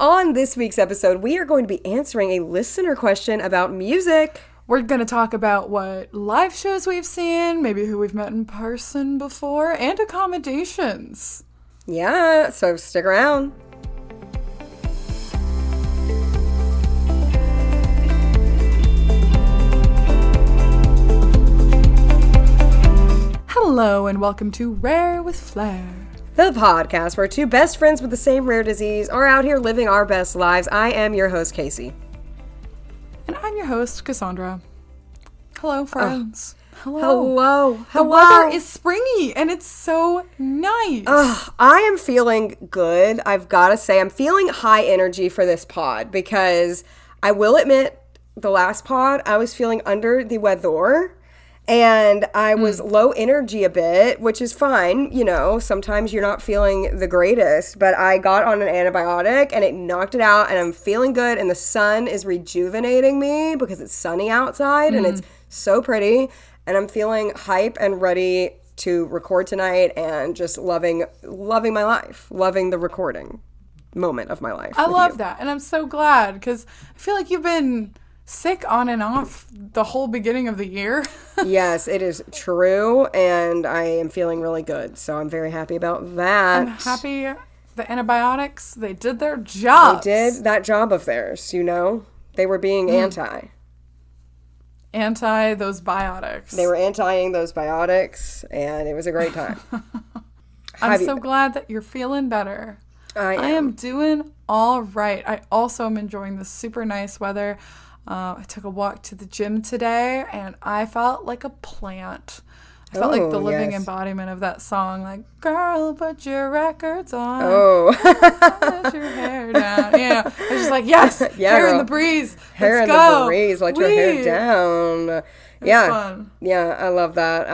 On this week's episode, we are going to be answering a listener question about music. We're going to talk about what live shows we've seen, maybe who we've met in person before, and accommodations. Yeah, so stick around. Hello and welcome to Rare with Flair, The podcast where two best friends with the same rare disease are out here living our best lives. I am your host, Casey. And I'm your host, Cassandra. Hello, friends. Hello. The weather is springy and it's so nice. I am feeling good. I've got to say, I'm feeling high energy for this pod because I will admit, the last pod, I was feeling under the weather. And I was low energy a bit, which is fine. You know, sometimes you're not feeling the greatest. But I got on an antibiotic and it knocked it out. And I'm feeling good. And the sun is rejuvenating me because it's sunny outside. And it's so pretty. And I'm feeling hype and ready to record tonight and just loving my life. Loving the recording moment of my life. I love that. And I'm so glad because I feel like you've been sick on and off the whole beginning of the year. Yes, it is true, and I am feeling really good, so I'm very happy about that. I'm happy the antibiotics, they did their job. They did that job of theirs, you know? They were being anti those biotics. They were anti-ing those biotics, and it was a great time. I'm so glad that you're feeling better. I am doing all right. I also am enjoying the super nice weather. I took a walk to the gym today, and I felt like a plant. I felt like the living embodiment of that song, like, girl, put your records on. Let your hair down. Yeah. I was just like, yes, hair in the breeze. Hair in the breeze. Let your hair down. Yeah. Fun. Yeah, I love that.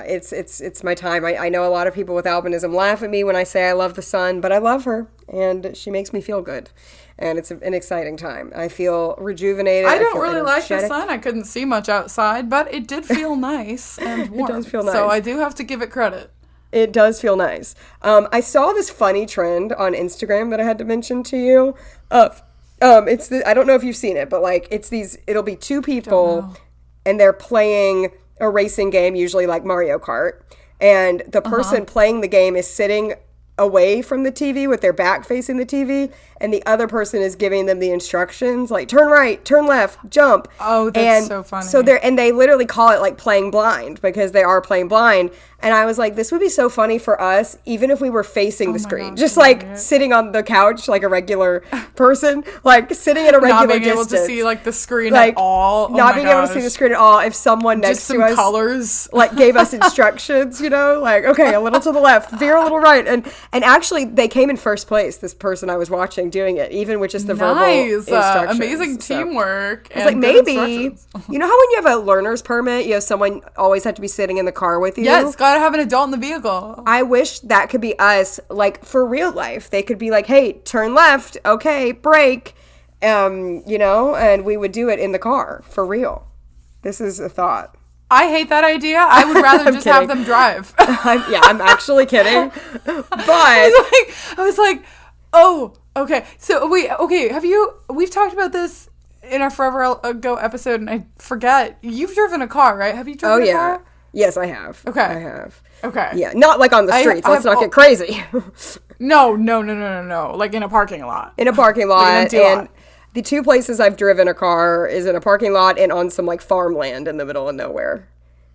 It's my time. I know a lot of people with albinism laugh at me when I say I love the sun, but I love her, and she makes me feel good. And it's an exciting time. I feel rejuvenated. I don't really like the sun. I couldn't see much outside, but it did feel nice and warm. It does feel nice. So I do have to give it credit. It does feel nice. I saw this funny trend on Instagram that I had to mention to you. I don't know if you've seen it, but like it'll be two people and they're playing a racing game, usually like Mario Kart. And the person playing the game is sitting away from the TV with their back facing the TV, and the other person is giving them the instructions like turn right, turn left, jump. Oh, that's so funny. So they literally call it like playing blind because they are playing blind. And I was like, this would be so funny for us, even if we were facing the screen, just like sitting on the couch like a regular person, like sitting at a regular distance. Not being able to see like the screen at all. Not being able to see the screen at all. If someone next to us, just some colors, like gave us instructions, you know, like okay, a little to the left, veer a little right, and actually they came in first place. This person I was watching doing it, even with just the verbal instructions. Amazing teamwork. It's like maybe you know how when you have a learner's permit, you have someone always have to be sitting in the car with you. Yes, gotta have an adult in the vehicle. I wish that could be us, like for real life. They could be like, hey, turn left, okay, brake, you know, and we would do it in the car for real. This is a thought. I hate that idea. I would rather just have them drive. I'm actually kidding. But I was like, oh, okay. So we've talked about this in our Forever Ago episode, and I forget. You've driven a car, right? Have you driven a car? Yes, I have. Okay. I have. Okay. Yeah, not like on the streets. Let's not get crazy. No. Like in a parking lot. In a parking lot. And the two places I've driven a car is in a parking lot and on some like farmland in the middle of nowhere.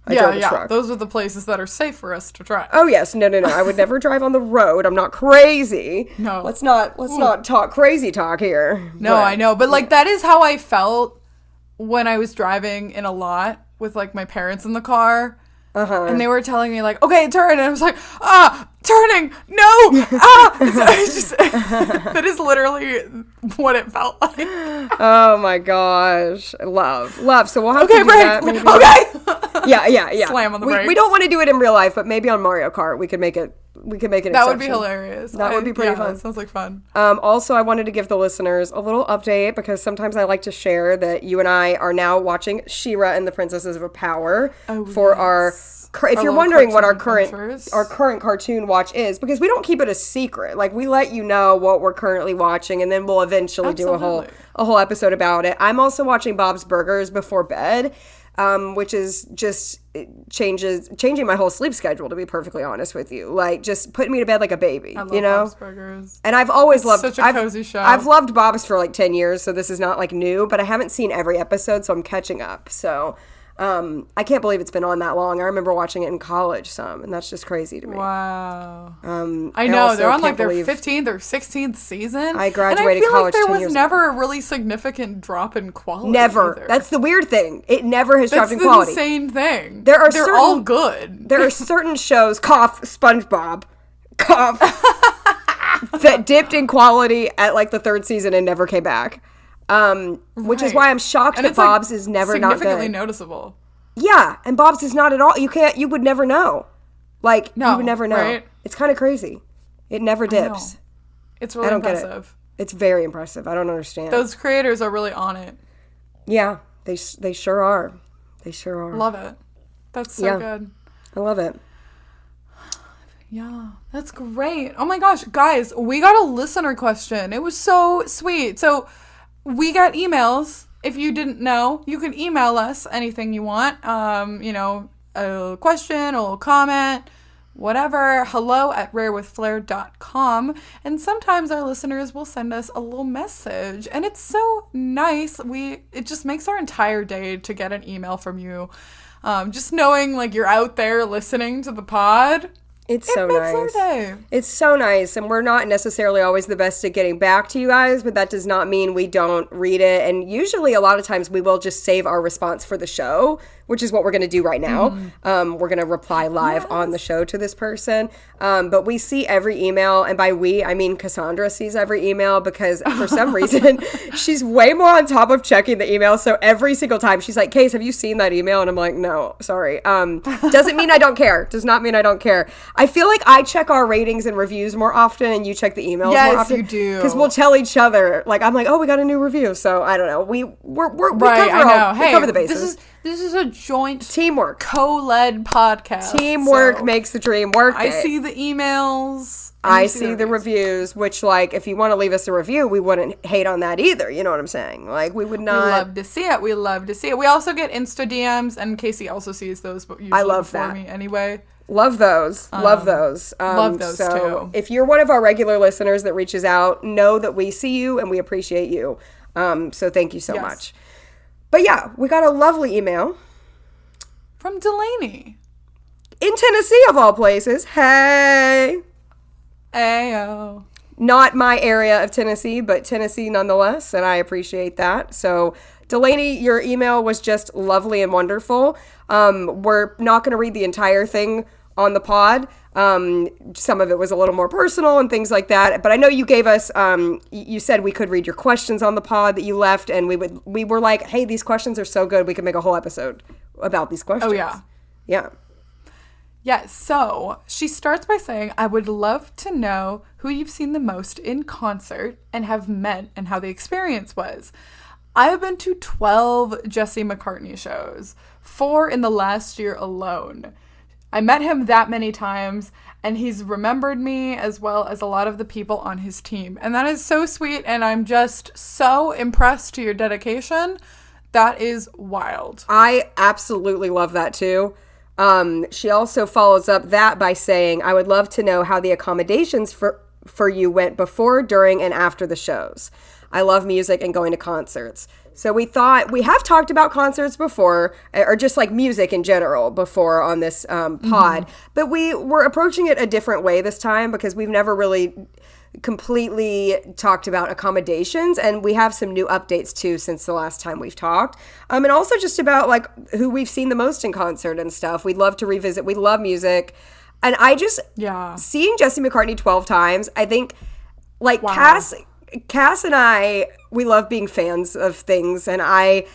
I drove a truck. Those are the places that are safe for us to drive. Oh yes, no. I would never drive on the road. I'm not crazy. No. Let's not talk crazy talk here. No, but, I know, but like that is how I felt when I was driving in a lot with like my parents in the car. And they were telling me like, okay, turn. And I was like, turning. No. It's just, that is literally what it felt like. Oh my gosh. Love. So we'll have to do break. that maybe. Okay. Yeah. Slam on the brakes. We don't want to do it in real life, but maybe on Mario Kart we could make it That would be hilarious. That would be pretty fun. That sounds like fun. Also, I wanted to give the listeners a little update because sometimes I like to share that you and I are now watching She-Ra and the Princesses of Power our if you're wondering what our current cartoon watch is, because we don't keep it a secret. Like, we let you know what we're currently watching, and then we'll eventually do a whole episode about it. I'm also watching Bob's Burgers before bed, which is just changing my whole sleep schedule, to be perfectly honest with you. Like, just putting me to bed like a baby. I love Bob's Burgers. And I've always loved such a cozy show. I've loved Bob's for like 10 years, so this is not like new, but I haven't seen every episode, so I'm catching up. So I can't believe it's been on that long. I remember watching it in college some, and that's just crazy to me. Wow. I know. They're on like their 15th or 16th season. I graduated college 10 years ago. And I feel like there was never a really significant drop in quality. Never. Either. That's the weird thing. It never has dropped in quality. That's the insane thing. They're all good. There are certain shows, cough, SpongeBob, cough, that dipped in quality at like the third season and never came back. Which is why I'm shocked that Bob's is never not good. Significantly noticeable. Yeah, and Bob's is not at all. You would never know. Like, you would never know. Right? It's kind of crazy. It never dips. It's really impressive. It's very impressive. I don't understand. Those creators are really on it. Yeah, they sure are. They sure are. Love it. That's so good. I love it. Yeah, that's great. Oh my gosh, guys, we got a listener question. It was so sweet. So we got emails. If you didn't know, you can email us anything you want. A question, a little comment, whatever. hello@rarewithflair.com. And sometimes our listeners will send us a little message. And it's so nice. It just makes our entire day to get an email from you. Just knowing like you're out there listening to the pod. It's so nice. It's so nice. And we're not necessarily always the best at getting back to you guys, but that does not mean we don't read it. And usually a lot of times we will just save our response for the show, which is what we're going to do right now. We're going to reply live on the show to this person. But we see every email. And by we, I mean Cassandra sees every email because for some reason she's way more on top of checking the email. So every single time she's like, Case, have you seen that email? And I'm like, no, sorry. Doesn't mean I don't care. Does not mean I don't care. I feel like I check our ratings and reviews more often and you check the emails more often. Yes, you do. Because we'll tell each other, like, I'm like, oh, we got a new review. So I don't know. We cover the bases. This is a joint teamwork, co-led podcast. Teamwork makes the dream work. I see the emails. I see the reviews, which, like, if you want to leave us a review, we wouldn't hate on that either. You know what I'm saying? Like, we would not. We love to see it. We love to see it. We also get Insta DMs, and Casey also sees those, but usually I love before that. Me anyway. Love those. Love those. Love those too. If you're one of our regular listeners that reaches out, know that we see you and we appreciate you. So thank you so much. But yeah, we got a lovely email. From Delaney. In Tennessee, of all places. Hey. Ayo. Not my area of Tennessee, but Tennessee nonetheless, and I appreciate that. So, Delaney, your email was just lovely and wonderful. We're not going to read the entire thing on the pod. Some of it was a little more personal and things like that. But I know you gave us, you said we could read your questions on the pod that you left, and we were like, hey, these questions are so good, we could make a whole episode about these questions. Oh, yeah. Yeah. Yeah, so she starts by saying, I would love to know who you've seen the most in concert and have met and how the experience was. I have been to 12 Jesse McCartney shows, 4 in the last year alone. I met him that many times, and he's remembered me as well as a lot of the people on his team. And that is so sweet, and I'm just so impressed to your dedication. That is wild. I absolutely love that too. She also follows up that by saying, I would love to know how the accommodations for you went before, during, and after the shows. I love music and going to concerts. So we thought, we have talked about concerts before, or just like music in general before on this pod, but we were approaching it a different way this time because we've never really completely talked about accommodations, and we have some new updates too since the last time we've talked, and also just about like who we've seen the most in concert and stuff. We'd love to revisit. We love music, and I just seeing Jesse McCartney 12 times, I think like Cass and I, we love being fans of things, and I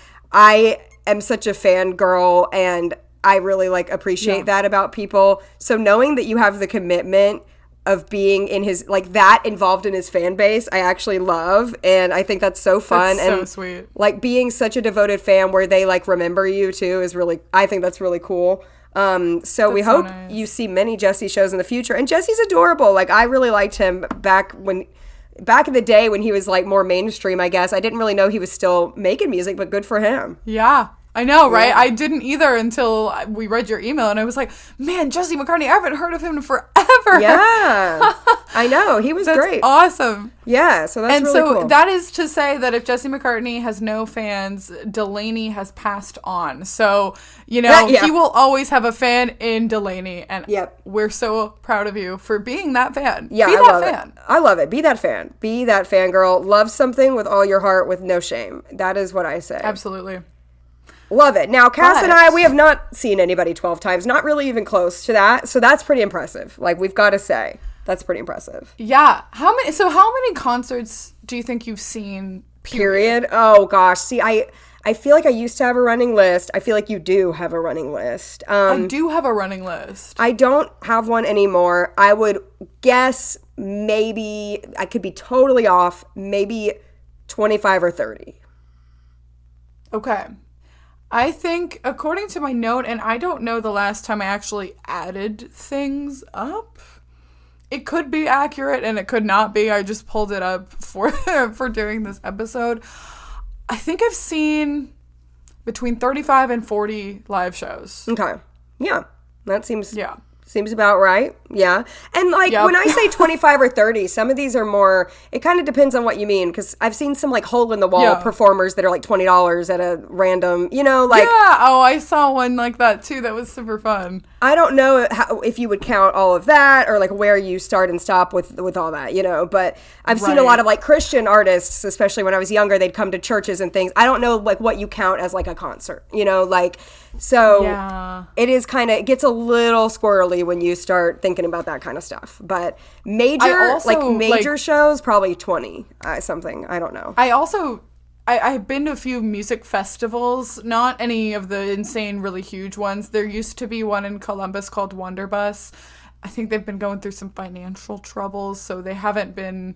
am such a fangirl, and I really like appreciate that about people. So knowing that you have the commitment of being in his, like, that involved in his fan base, I actually love, and I think that's so fun. That's so and sweet. Like being such a devoted fan where they like remember you too is really, I think that's really cool. So we hope you see many Jesse shows in the future. And Jesse's adorable. Like, I really liked him back in the day when he was like more mainstream, I guess. I didn't really know he was still making music, but good for him. Yeah. I know, right? Yeah. I didn't either until we read your email, and I was like, man, Jesse McCartney, I haven't heard of him in forever. Yeah. I know. He was great. Awesome. Yeah, so that's really cool. And so that is to say that if Jesse McCartney has no fans, Delaney has passed on. So, you know, he will always have a fan in Delaney, and we're so proud of you for being that fan. Yeah, Be that fan. I love it. Be that fan. Be that fangirl. Love something with all your heart with no shame. That is what I say. Absolutely. Love it. Now, Cass and I, we have not seen anybody 12 times. Not really even close to that. So that's pretty impressive. Like, we've got to say. That's pretty impressive. Yeah. How many concerts do you think you've seen, period? Oh, gosh. See, I feel like I used to have a running list. I feel like you do have a running list. I do have a running list. I don't have one anymore. I would guess maybe, I could be totally off, maybe 25 or 30. Okay. I think, according to my note, and I don't know the last time I actually added things up. It could be accurate and it could not be. I just pulled it up for doing this episode. I think I've seen between 35 and 40 live shows. Okay. Yeah. That seems about right. Yeah. And like when I say 25 or 30, some of these are more, it kind of depends on what you mean. Because I've seen some like hole in the wall performers that are like $20 at a random, you know, like. Yeah. Oh, I saw one like that too. That was super fun. I don't know if you would count all of that or like where you start and stop with all that, you know, but I've seen a lot of like Christian artists, especially when I was younger, they'd come to churches and things. I don't know like what you count as like a concert, you know, like, so it is kind of, it gets a little squirrely when you start thinking about that kind of stuff, but major shows, probably 20 something. I don't know. I've been to a few music festivals, not any of the insane, really huge ones. There used to be one in Columbus called Wonderbus. I think they've been going through some financial troubles, so they haven't been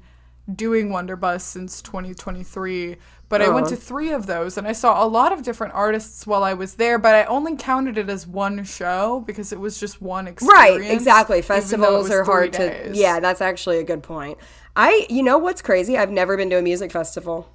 doing Wonderbus since 2023. But I went to 3 of those, and I saw a lot of different artists while I was there, but I only counted it as one show because it was just one experience. Right, exactly. Festivals are hard to... Yeah, that's actually a good point. You know what's crazy? I've never been to a music festival.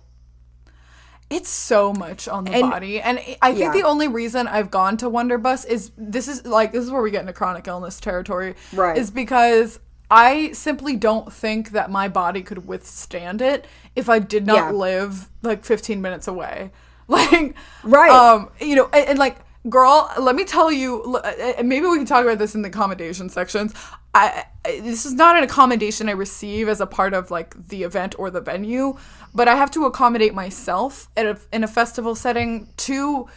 It's so much on the body. And I think the only reason I've gone to Wonderbus is this is where we get into chronic illness territory. Right. Is because I simply don't think that my body could withstand it if I did not live like 15 minutes away. Like, you know, and like, girl, let me tell you, maybe we can talk about this in the accommodation sections. This is not an accommodation I receive as a part of like the event or the venue, but I have to accommodate myself in a festival setting to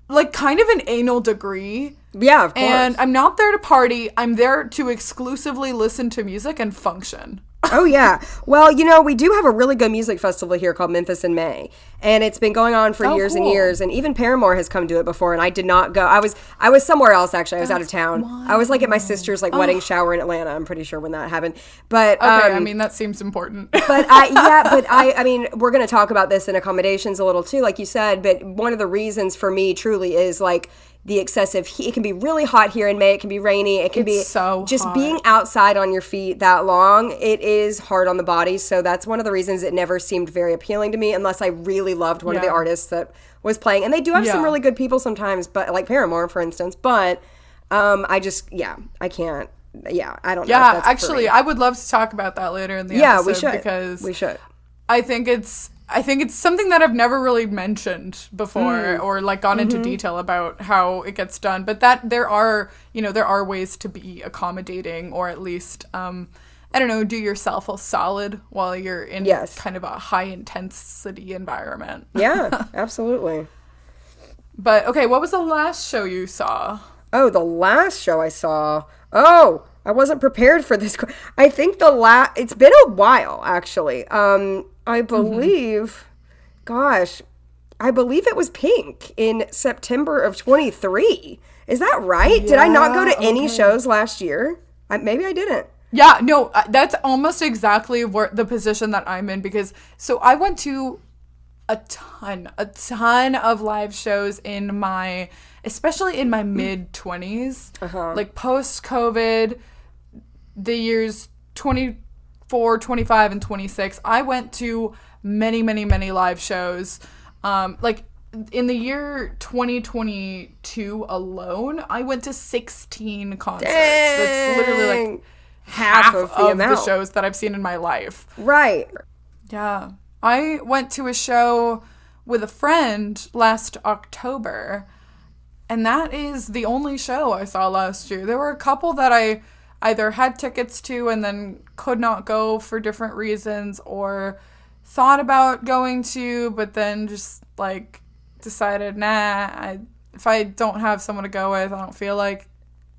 like kind of an anal degree. Yeah, of course. And I'm not there to party. I'm there to exclusively listen to music and function. Oh, yeah. Well, you know, we do have a really good music festival here called Memphis in May. And it's been going on for years and years. And even Paramore has come to it before. And I did not go. I was somewhere else, actually. I was out of town. Wild. I was like at my sister's like wedding shower in Atlanta. I'm pretty sure when that happened. But okay, I mean, that seems important. But I mean, we're going to talk about this in accommodations a little too, like you said. But one of the reasons for me truly is like the excessive heat. It can be really hot here in May. It can be rainy. It can be so just hot. Being outside on your feet that long. It is hard on the body. So that's one of the reasons it never seemed very appealing to me unless I really loved one of the artists that was playing. And they do have some really good people sometimes, but like Paramore, for instance. But I can't. Yeah, I don't know. Yeah, if that's actually, I would love to talk about that later in the episode. Yeah, we should. Because we should. I think it's something that I've never really mentioned before or like gone into detail about how it gets done, but that there are ways to be accommodating or at least, I don't know, do yourself a solid while you're in kind of a high intensity environment. Yeah, absolutely. But okay, what was the last show you saw? Oh, the last show I saw. Oh, I wasn't prepared for this. I think it's been a while actually. I believe, I believe it was Pink in September of 23. Is that right? Did I not go to any shows last year? Maybe I didn't. Yeah, no, that's almost exactly the position that I'm in because, so I went to a ton of live shows especially in my mid-20s. Like post-COVID, the years 24, 25, and 26, I went to many, many, many live shows. Like in the year 2022 alone, I went to 16 concerts. Dang. That's literally like half of the shows that I've seen in my life. Right. Yeah. I went to a show with a friend last October, and that is the only show I saw last year. There were a couple that I either had tickets to and then could not go for different reasons, or thought about going to, but then just like decided, if I don't have someone to go with, I don't feel like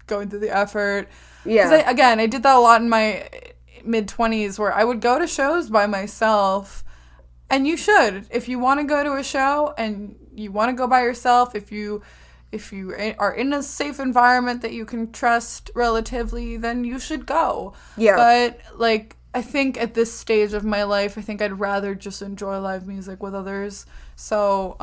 going through the effort. Yeah. I did that a lot in my mid-20s, where I would go to shows by myself. And you should. If you want to go to a show and you want to go by yourself, if you are in a safe environment that you can trust relatively, then you should go. Yeah. But, like, I think at this stage of my life, I think I'd rather just enjoy live music with others. So,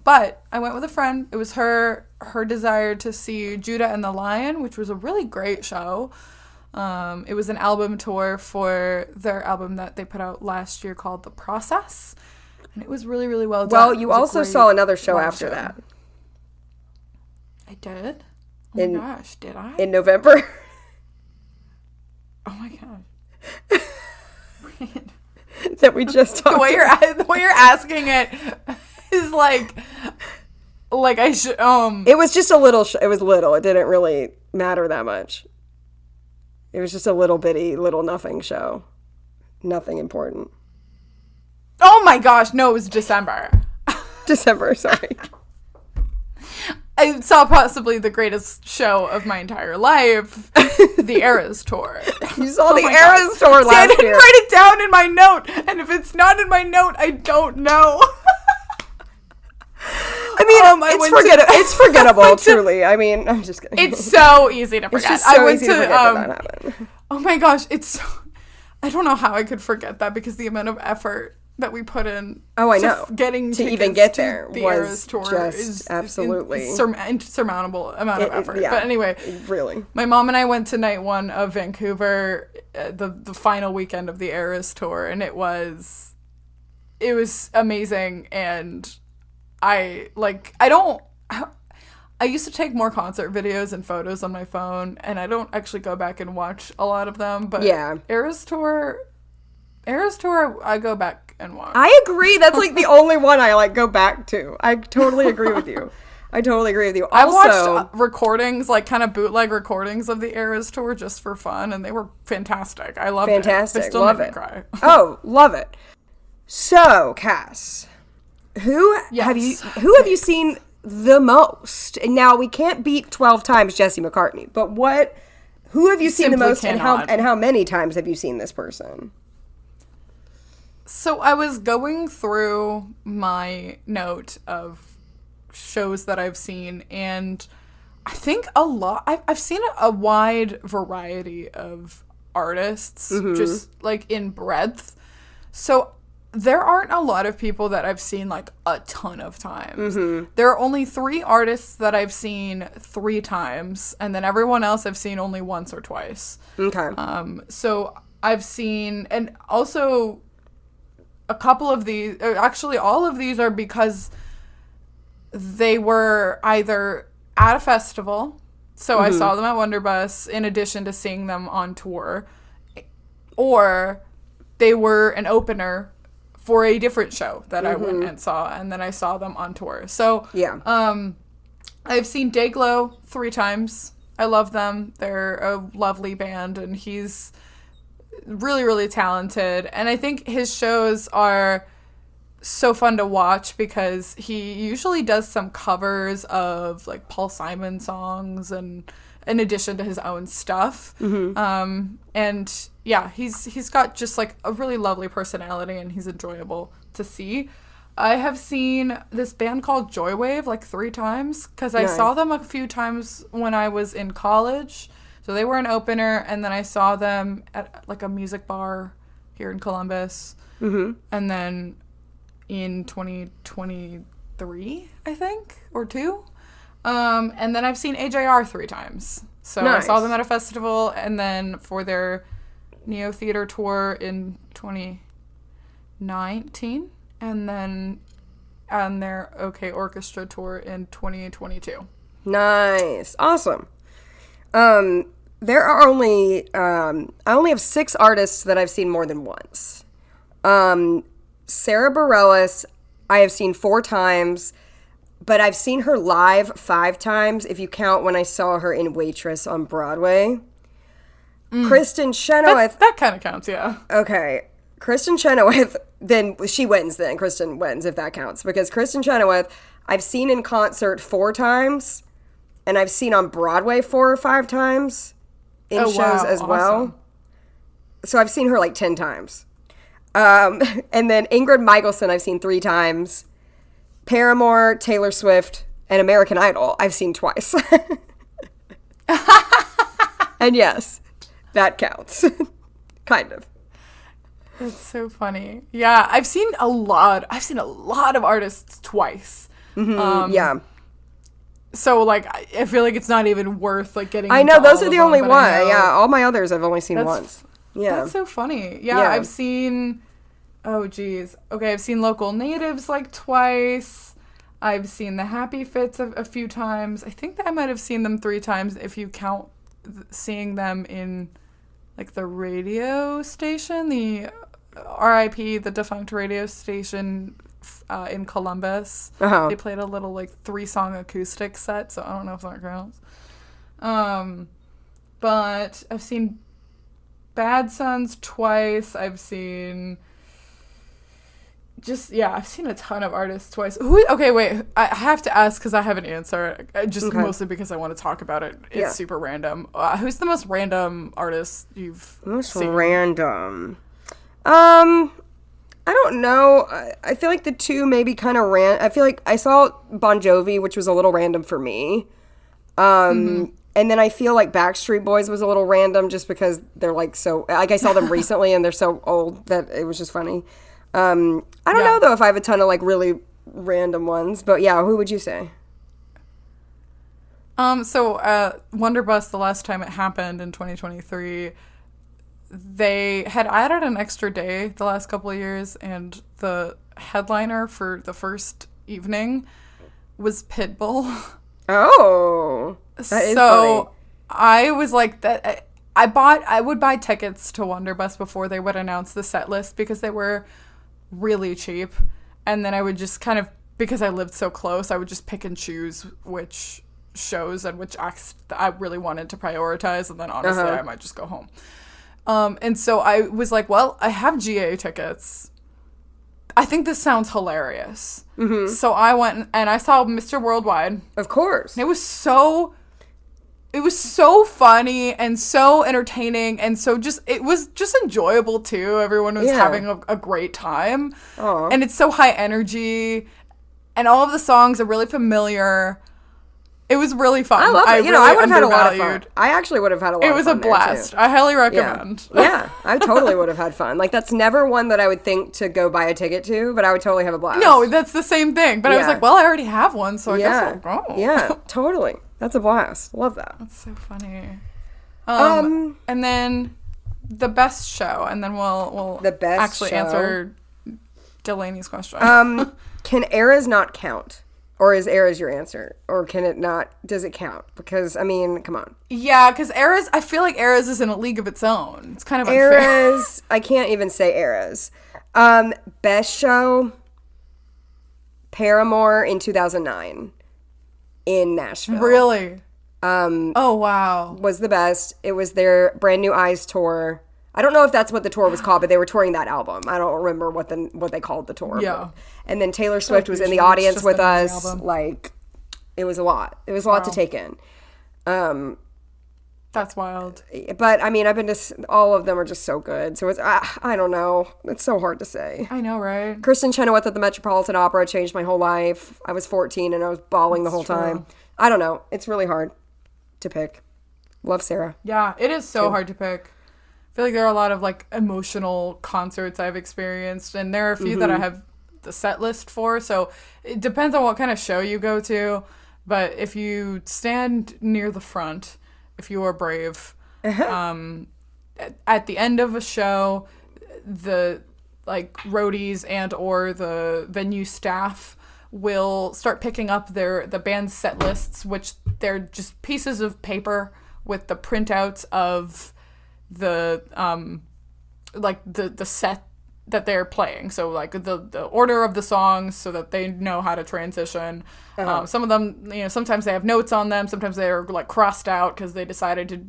but I went with a friend. It was her desire to see Judah and the Lion, which was a really great show. It was an album tour for their album that they put out last year called The Process. And it was really, really well done. Well, you also saw another show after that. I did? Oh my gosh, did I? In November. Oh my gosh. That we just talked about. The way you're asking it is like I should, It was just a little, it was little. It didn't really matter that much. It was just a little bitty, little nothing show. Nothing important. Oh my gosh, no, it was December. December, sorry. I saw possibly the greatest show of my entire life, the Eras Tour. You saw the Eras Tour last year. I didn't write it down in my note, and if it's not in my note, I don't know. I mean, it's forgettable, truly. I mean, I'm just kidding. It's so easy to forget. It's just so easy to forget that happened. Oh my gosh, I don't know how I could forget that, because the amount of effort that we put in getting to even get there the was Eras Tour just is absolutely insurmountable amount of effort. Yeah, but anyway, really, my mom and I went to night one of Vancouver, the final weekend of the Eras Tour, and it was amazing. And I used to take more concert videos and photos on my phone, and I don't actually go back and watch a lot of them, but yeah, Eras Tour, I go back and watch. I agree. That's like the only one I like go back to. I totally agree with you. Also, I watched recordings, like kind of bootleg recordings of the Eras Tour just for fun, and they were fantastic. I loved it. Fantastic. They still love made it. Me cry. Oh, love it. So, Cass, who have you seen the most? And now we can't beat 12 times Jesse McCartney, but who have you seen the most, and how many times have you seen this person? So I was going through my note of shows that I've seen, and I think a lot. I've seen a wide variety of artists, just like in breadth. So there aren't a lot of people that I've seen like a ton of times. There are only 3 artists that I've seen 3 times, and then everyone else I've seen only once or twice. Okay. So I've seen, and also a couple of these, actually all of these are because they were either at a festival, so I saw them at Wonderbus in addition to seeing them on tour, or they were an opener for a different show that I went and saw, and then I saw them on tour. So yeah, I've seen Dayglow 3 times. I love them. They're a lovely band, and he's really, really talented. And I think his shows are so fun to watch because he usually does some covers of like Paul Simon songs, and in addition to his own stuff. And yeah, he's got just like a really lovely personality, and he's enjoyable to see. I have seen this band called Joywave like 3 times because I saw them a few times when I was in college. So they were an opener, and then I saw them at like a music bar here in Columbus. And then in 2023, I think, or 2. And then I've seen AJR 3 times. So nice. I saw them at a festival, and then for their Neo Theater tour in 2019, and then on their OK Orchestra tour in 2022. Nice. Awesome. There are only, I only have 6 artists that I've seen more than once. Sarah Bareilles, I have seen 4 times, but I've seen her live 5 times, if you count when I saw her in Waitress on Broadway. Kristen Chenoweth. That kind of counts, yeah. Okay. Kristen Chenoweth, then she wins then. Kristen wins, if that counts. Because Kristen Chenoweth, I've seen in concert 4 times, and I've seen on Broadway 4 or 5 times in shows as well. Awesome. So I've seen her like 10 times. And then Ingrid Michaelson, I've seen 3 times. Paramore, Taylor Swift, and American Idol, I've seen twice. And yes, that counts. Kind of. That's so funny. Yeah, I've seen a lot of artists twice. Mm-hmm. Yeah. So, like, I feel like it's not even worth, like, getting I know, those are the only one. Yeah, all my others I've only seen once. Yeah. That's so funny. Yeah, I've seen... Oh, geez. Okay, I've seen Local Natives, like, twice. I've seen the Happy Fits a few times. I think that I might have seen them 3 times if you count seeing them in, like, the radio station, the RIP, the defunct radio station in Columbus. Uh-huh. They played a little, like, 3-song acoustic set, so I don't know if that counts. But I've seen Bad Sons twice. I've seen... I've seen a ton of artists twice. Okay, wait. I have to ask because I have an answer. Mostly because I want to talk about it. It's super random. Who's the most random artist you've seen? Most random? I don't know. I feel like the 2 maybe kind of I feel like I saw Bon Jovi, which was a little random for me. And then I feel like Backstreet Boys was a little random just because they're like so... Like I saw them recently and they're so old that it was just funny. I don't know, though, if I have a ton of, like, really random ones. But, yeah, who would you say? Wonderbus, the last time it happened in 2023, they had added an extra day the last couple of years, and the headliner for the first evening was Pitbull. Oh, that is funny. I was like, that. I would buy tickets to Wonderbus before they would announce the set list because they were... really cheap, and then I would just kind of, because I lived so close, I would just pick and choose which shows and which acts that I really wanted to prioritize, and then honestly I might just go home. And so I was like, well, I have GA tickets. I think this sounds hilarious. Mm-hmm. So I went and I saw Mr. Worldwide. Of course. It was so funny and so entertaining, and so it was just enjoyable too. Everyone was having a great time. Aww. And it's so high energy, and all of the songs are really familiar. It was really fun. I love it. I would have had a lot of fun. I actually would have had a lot of fun. It was a blast. I highly recommend. Yeah, I totally would have had fun. Like, that's never one that I would think to go buy a ticket to, but I would totally have a blast. No, that's the same thing. But I was like, well, I already have one, so I guess I'll go. Yeah, totally. That's a blast. Love that. That's so funny. And then the best show, and then we'll answer Delaney's question. Can eras not count? Or is eras your answer? Or can it not? Does it count? Because, I mean, come on. Yeah, because eras, I feel like eras is in a league of its own. It's kind of unfair. Eras, I can't even say eras. Best show, Paramore in 2009 in Nashville. Really? Oh, wow. Was the best. It was their Brand New Eyes tour. I don't know if that's what the tour was called, but they were touring that album. I don't remember what they called the tour. Yeah. And then Taylor Swift was in the audience with us. Like, it was a lot. It was a lot to take in. That's wild. But, I mean, I've been to... All of them are just so good. So, it's... I don't know. It's so hard to say. I know, right? Kristen Chenoweth at the Metropolitan Opera changed my whole life. I was 14 and I was bawling the whole time. I don't know. It's really hard to pick. Love Sarah. Yeah, it is so hard to pick. I feel like there are a lot of, like, emotional concerts I've experienced, and there are a few that I have the set list for. So it depends on what kind of show you go to. But if you stand near the front, if you are brave, at the end of a show, the roadies and or the venue staff will start picking up the band's set lists, which they're just pieces of paper with the printouts of the the set that they're playing. So like the order of the songs so that they know how to transition. Some of them, sometimes they have notes on them. Sometimes they're like crossed out because they decided to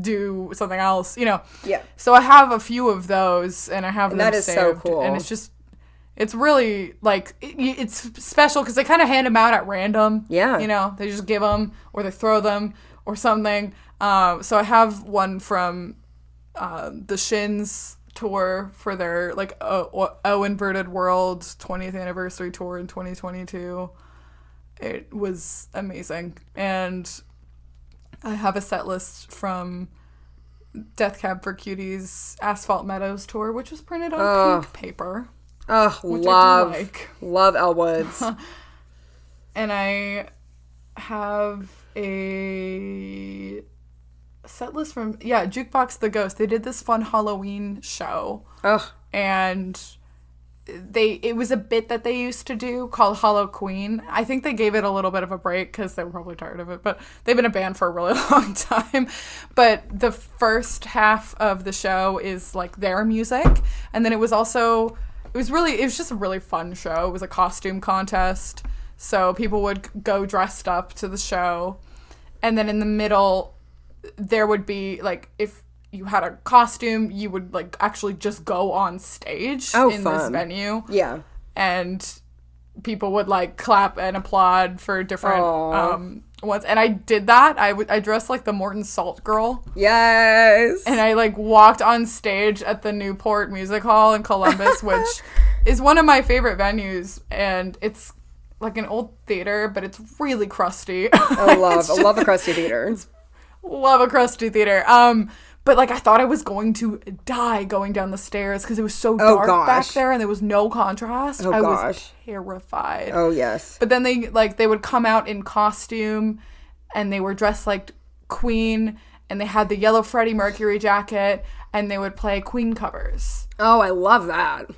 do something else, Yeah. So I have a few of those and I have them saved. That is so cool. And it's really like, it's special because they kind of hand them out at random. Yeah. They just give them or they throw them or something. So I have one from the Shins tour for their O Inverted World 20th anniversary tour in 2022. It was amazing. And I have a set list from Death Cab for Cutie's Asphalt Meadows tour, which was printed on pink paper. Which love. I do like. Love Elle Woods. And I have a set list from Jukebox the Ghost. They did this fun Halloween show. And it was a bit that they used to do called Hollow Queen. I think they gave it a little bit of a break because they were probably tired of it, but they've been a band for a really long time. But the first half of the show is like their music, and then it was just a really fun show. It was a costume contest, so people would go dressed up to the show, and then in the middle there would be like, if you had a costume, you would like actually just go on stage in this venue. Yeah. And people would like clap and applaud for different ones. And I did that. I dressed like the Morton Salt girl. Yes. And I like walked on stage at the Newport Music Hall in Columbus, which is one of my favorite venues. And it's like an old theater, but it's really crusty. I love a crusty theater. Love a crusty theater. But like I thought I was going to die going down the stairs because it was so dark back there and there was no contrast. I was terrified. Oh yes. But then they would come out in costume and they were dressed like Queen and they had the yellow Freddie Mercury jacket and they would play Queen covers. Oh, I love that.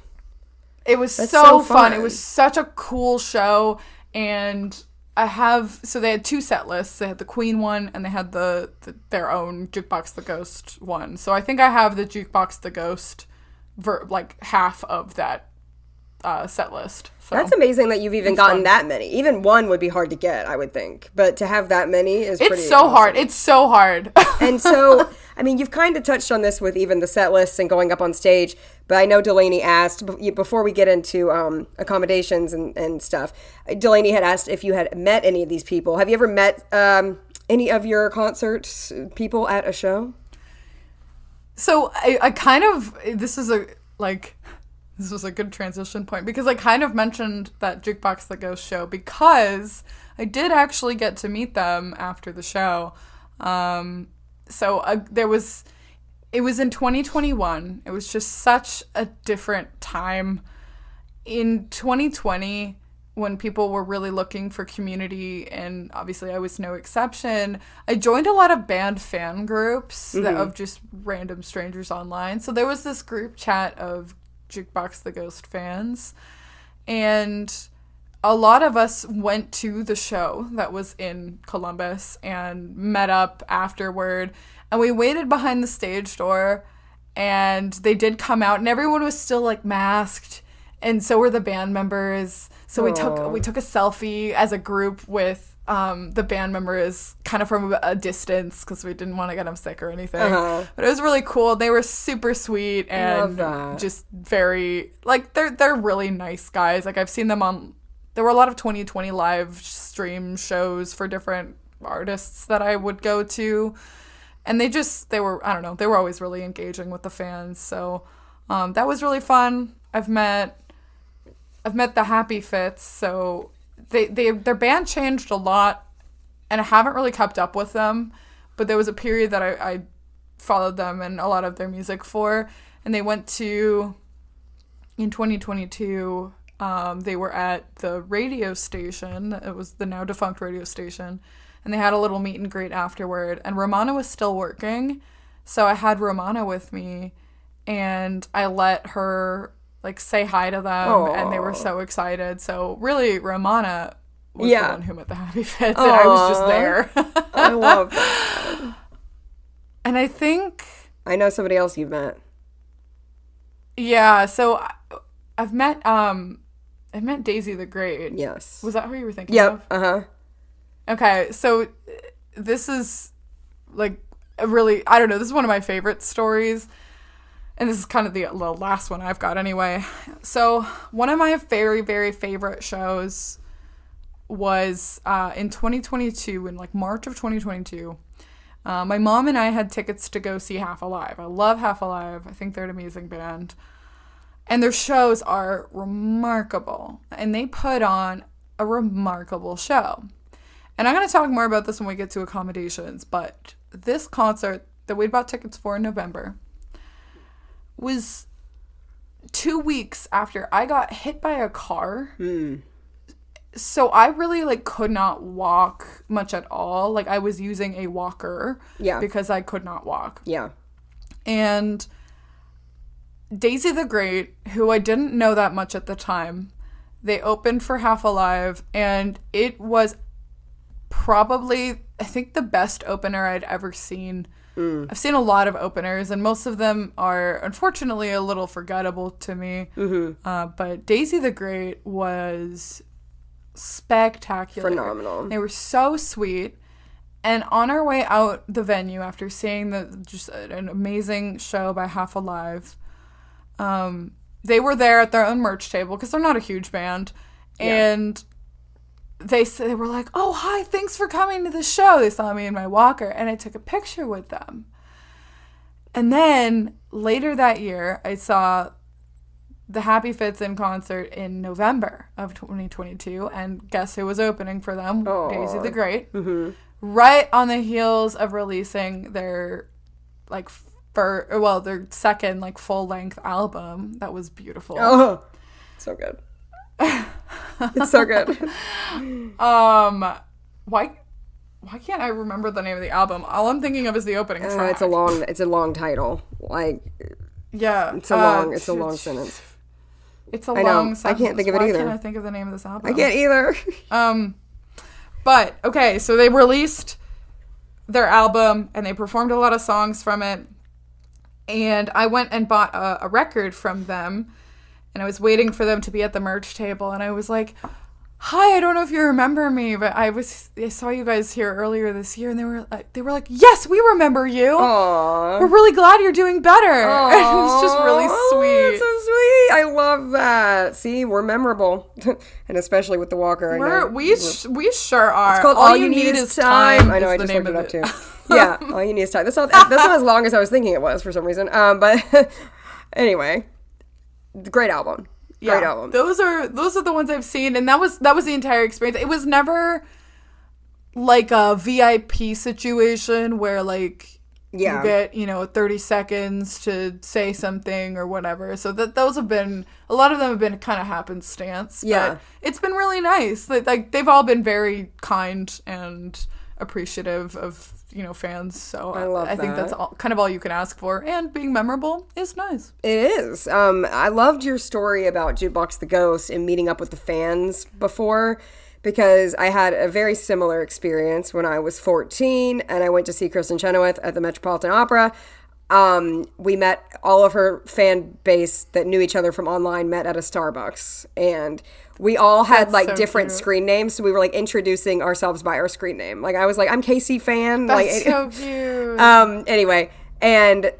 It was so fun. It was such a cool show. And so they had two set lists. They had the Queen one and they had their own Jukebox the Ghost one. So I think I have the Jukebox the Ghost half of that set list. So. That's amazing that you've even gotten that many. Even one would be hard to get, I would think. But to have that many is pretty hard. It's so hard. And so, I mean, you've kind of touched on this with even the set lists and going up on stage. But I know Delaney asked, before we get into accommodations and stuff, Delaney had asked if you had met any of these people. Have you ever met any of your concert people at a show? So I kind of, this was a good transition point because I kind of mentioned that Jukebox the Ghost show because I did actually get to meet them after the show. It was in 2021. It was just such a different time. In 2020, when people were really looking for community, and obviously I was no exception, I joined a lot of band fan groups of just random strangers online. So there was this group chat of Jukebox the Ghost fans, and a lot of us went to the show that was in Columbus and met up afterward, and we waited behind the stage door, and they did come out, and everyone was still like masked, and so were the band members. So we took a selfie as a group with the band members kind of from a distance because we didn't want to get them sick or anything. But it was really cool. They were super sweet and just very they're really nice guys. Like I've seen them on. There were a lot of 2020 live stream shows for different artists that I would go to, and they were always really engaging with the fans. So that was really fun. I've met the Happy Fits, so their band changed a lot, and I haven't really kept up with them, but there was a period that I followed them and a lot of their music for, and they went to, in 2022, They were at the radio station. It was the now defunct radio station. And they had a little meet and greet afterward. And Romana was still working. So I had Romana with me. And I let her, like, say hi to them. Aww. And they were so excited. So really, Romana was the one who met the Happy Fits. And I was just there. I love that. And I think... I know somebody else you've met. Yeah, so I've met Daisy the Great. Yes. Was that who you were thinking of? Yep, uh-huh. Okay, so this is, like, a really, I don't know, this is one of my favorite stories. And this is kind of the last one I've got anyway. So one of my very, very favorite shows was in 2022, in, like, March of 2022. My mom and I had tickets to go see Half Alive. I love Half Alive. I think they're an amazing band. And their shows are remarkable. And they put on a remarkable show. And I'm going to talk more about this when we get to accommodations. But this concert that we bought tickets for in November was 2 weeks after I got hit by a car. So I really, like, could not walk much at all. Like, I was using a walker because I could not walk. Yeah. And Daisy the Great, who I didn't know that much at the time, they opened for Half Alive, and it was probably, I think, the best opener I'd ever seen. I've seen a lot of openers, and most of them are, unfortunately, a little forgettable to me. But Daisy the Great was spectacular. Phenomenal. They were so sweet. And on our way out the venue, after seeing just an amazing show by Half Alive, they were there at their own merch table because they're not a huge band. And they were like, "Oh, hi, thanks for coming to the show." They saw me in my walker, and I took a picture with them. And then later that year, I saw the Happy Fits in concert in November of 2022, and guess who was opening for them? Aww. Daisy the Great. Right on the heels of releasing their, like, their second, like, full-length album. That was beautiful. Oh, so good. It's so good. Why can't I remember the name of the album? All I'm thinking of is the opening track. It's a long title. Like, yeah, it's a long sentence. It's a long sentence. I can't think of it either. Why can't I think of the name of this album? I can't either. But okay, so they released their album and they performed a lot of songs from it. And I went and bought a record from them. And I was waiting for them to be at the merch table. And I was like, "Hi, I don't know if you remember me, but I saw you guys here earlier this year." And they were like, "Yes, we remember you. Aww. We're really glad you're doing better." Aww. It was just really sweet. That's so sweet. I love that. See, we're memorable. And especially with the walker. We sure are. It's called All You Need Is Time. I know, I just looked it up too. Yeah, All You Need Is Time. That's not as long as I was thinking it was for some reason. But anyway. Great album. Great album. Those are the ones I've seen, and that was the entire experience. It was never like a VIP situation where, like, you get, 30 seconds to say something or whatever. So those have been, a lot of them have been kind of happenstance. Yeah. But it's been really nice. Like they've all been very kind and appreciative of, fans. So I think that's kind of all you can ask for. And being memorable is nice. It is. I loved your story about Jukebox the Ghost and meeting up with the fans before, because I had a very similar experience when I was 14 and I went to see Kristen Chenoweth at the Metropolitan Opera. We met, all of her fan base that knew each other from online met at a Starbucks, and we all had different screen names. So we were like introducing ourselves by our screen name. Like I was like, "I'm Casey fan." That's so cute. Anyway, and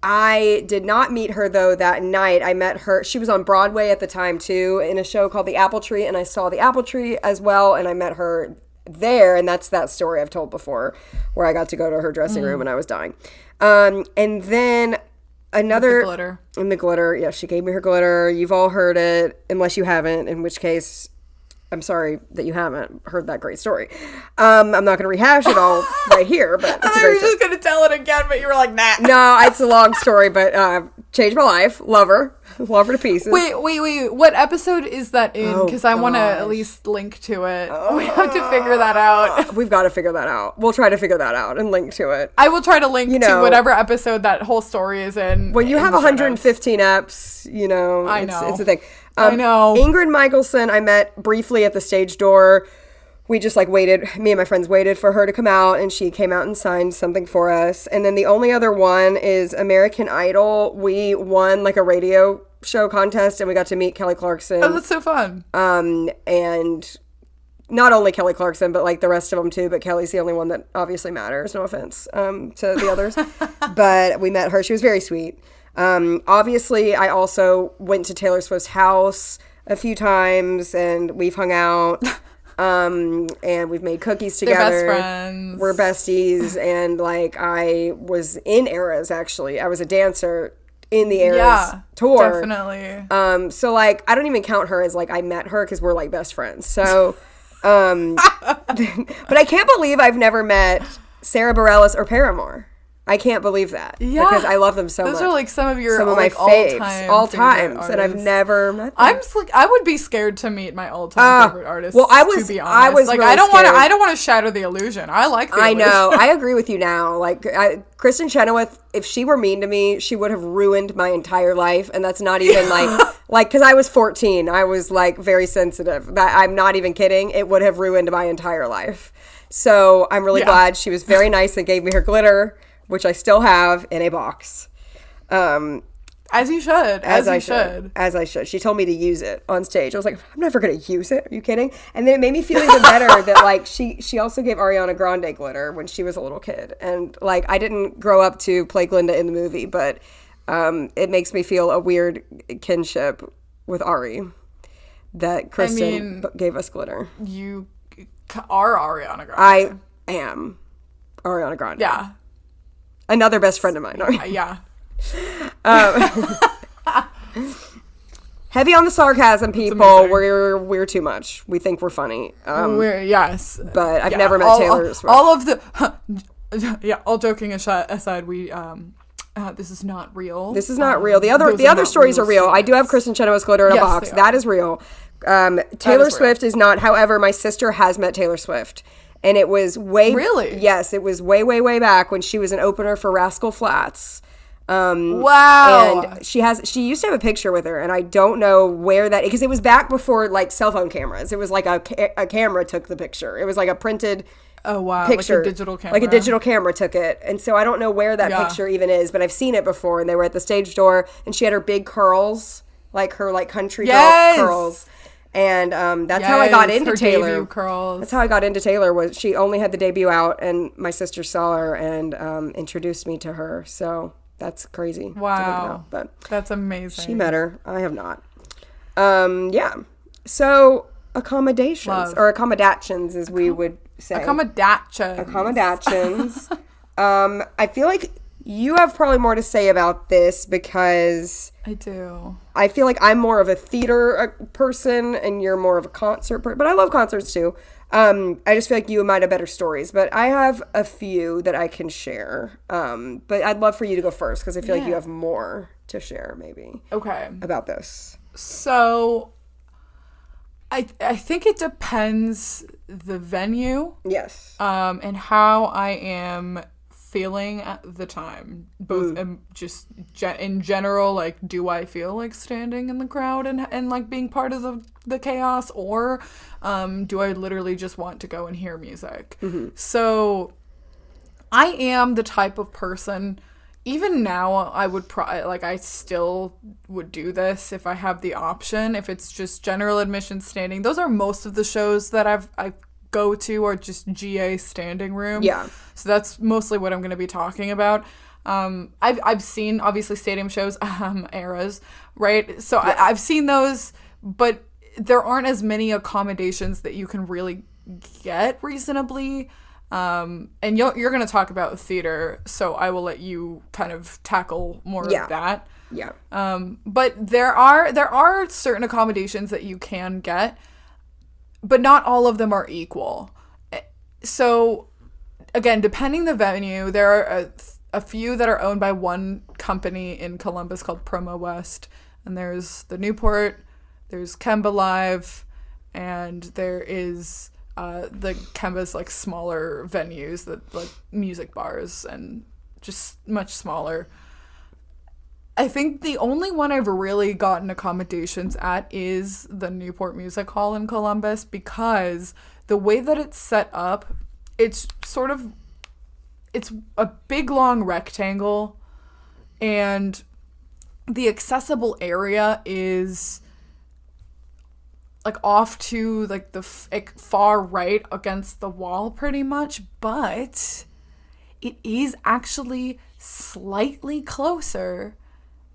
I did not meet her though that night. I met her. She was on Broadway at the time too, in a show called The Apple Tree, and I saw The Apple Tree as well, and I met her there, and that's that story I've told before where I got to go to her dressing room and I was dying. And then another with the glitter. In the glitter, yeah, she gave me her glitter. You've all heard it, unless you haven't, in which case I'm sorry that you haven't heard that great story. I'm not going to rehash it all right here, but it's I thought you were just going to tell it again, but you were like, nah. No, it's a long story, but changed my life. Love her to pieces. Wait. What episode is that in? Because I want to at least link to it. We have to figure that out. We've got to figure that out. We'll try to figure that out and link to it. I will try to link to whatever episode that whole story is in. When you have 115 eps, I know. It's a thing. I know. Ingrid Michelson, I met briefly at the stage door. We just waited, me and my friends waited for her to come out, and she came out and signed something for us. And then the only other one is American Idol. We won a radio show contest, and we got to meet Kelly Clarkson. Oh, that's so fun. And not only Kelly Clarkson, but the rest of them too. But Kelly's the only one that obviously matters. No offense to the others. But we met her. She was very sweet. Obviously, I also went to Taylor Swift's house a few times, and we've hung out. And we've made cookies together. They're best friends. We're besties. And I was in Eras, actually. I was a dancer in the Eras tour. Definitely. So I don't even count her as I met her, because we're best friends. So, but I can't believe I've never met Sarah Bareilles or Paramore. I can't believe that. Yeah. Because I love them so much. Those are some of your my faves. All times. And I've never met them. I would be scared to meet my all-time favorite artists. Well, to be honest. I was really I don't want to shatter the illusion. I like the illusion. I know. I agree with you now. Kristen Chenoweth, if she were mean to me, she would have ruined my entire life. And that's not even because I was 14. I was very sensitive. I'm not even kidding. It would have ruined my entire life. So I'm really glad she was very nice and gave me her glitter, which I still have in a box. As you should. As I should. She told me to use it on stage. I was like, I'm never going to use it. Are you kidding? And then it made me feel even better that she also gave Ariana Grande glitter when she was a little kid. And I didn't grow up to play Glinda in the movie, but it makes me feel a weird kinship with Ari that Kristen gave us glitter. You are Ariana Grande. I am Ariana Grande. Yeah. Another best friend of mine. Yeah. Heavy on the sarcasm, people. We're too much. We think we're funny. Yes. But I've never met Taylor Swift. All of the all joking aside, we this is not real. This is not real. The other stories are real. I do have Kristen Chenoweth's glitter in a box. That is real. Taylor Swift is not. However, my sister has met Taylor Swift. And it was Really? Yes, it was way, way, way back when she was an opener for Rascal Flatts. Wow. And she used to have a picture with her, and I don't know where that, because it was back before cell phone cameras. It was a camera took the picture. It was a printed picture. Like a digital camera. Like a digital camera took it. And so I don't know where that picture even is, but I've seen it before, and they were at the stage door, and she had her big curls, her country girl curls. And that's how I got into Taylor. Debut curls. That's how I got into Taylor. Was she only had the debut out, and my sister saw her and introduced me to her. So that's crazy. Wow, to think about, but that's amazing. She met her. I have not. Yeah. So accommodations or accommodations, as we would say. Accommodations. I feel like you have probably more to say about this, because I do. I feel like I'm more of a theater person and you're more of a concert person, but I love concerts too. I just feel like you might have better stories, but I have a few that I can share. But I'd love for you to go first, because I feel like you have more to share maybe. Okay. About this. So I think it depends the venue. Yes. And how I am feeling at the time, both just in general, do I feel like standing in the crowd and being part of the chaos, or do I literally just want to go and hear music? Mm-hmm. So I am the type of person, even now, I would I still would do this if I have the option, if it's just general admission standing. Those are most of the shows that I go to, or just GA standing room. Yeah. So that's mostly what I'm going to be talking about. I've seen, obviously, stadium shows, Eras, right? So I've seen those, but there aren't as many accommodations that you can really get reasonably. And you're going to talk about theater, so I will let you kind of tackle more of that. Yeah. But there are certain accommodations that you can get. but not all of them are equal. So again, depending the venue, there are a few that are owned by one company in Columbus called Promo West, and there's the Newport, there's Kemba Live, and there is the Kemba's like smaller venues that like music bars and just much smaller. I think the only one I've really gotten accommodations at is the Newport Music Hall in Columbus, because the way that it's set up, it's a big long rectangle, and the accessible area is like off to like the far right against the wall pretty much, but it is actually slightly closer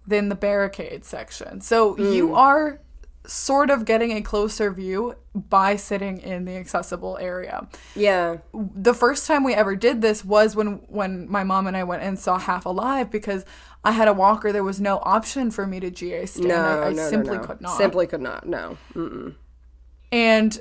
than the barricade section. So you are sort of getting a closer view by sitting in the accessible area. Yeah. The first time we ever did this was when my mom and I went and saw Half Alive, because I had a walker. There was no option for me to GA stand. I simply could not. Simply could not. No. Mm-mm. And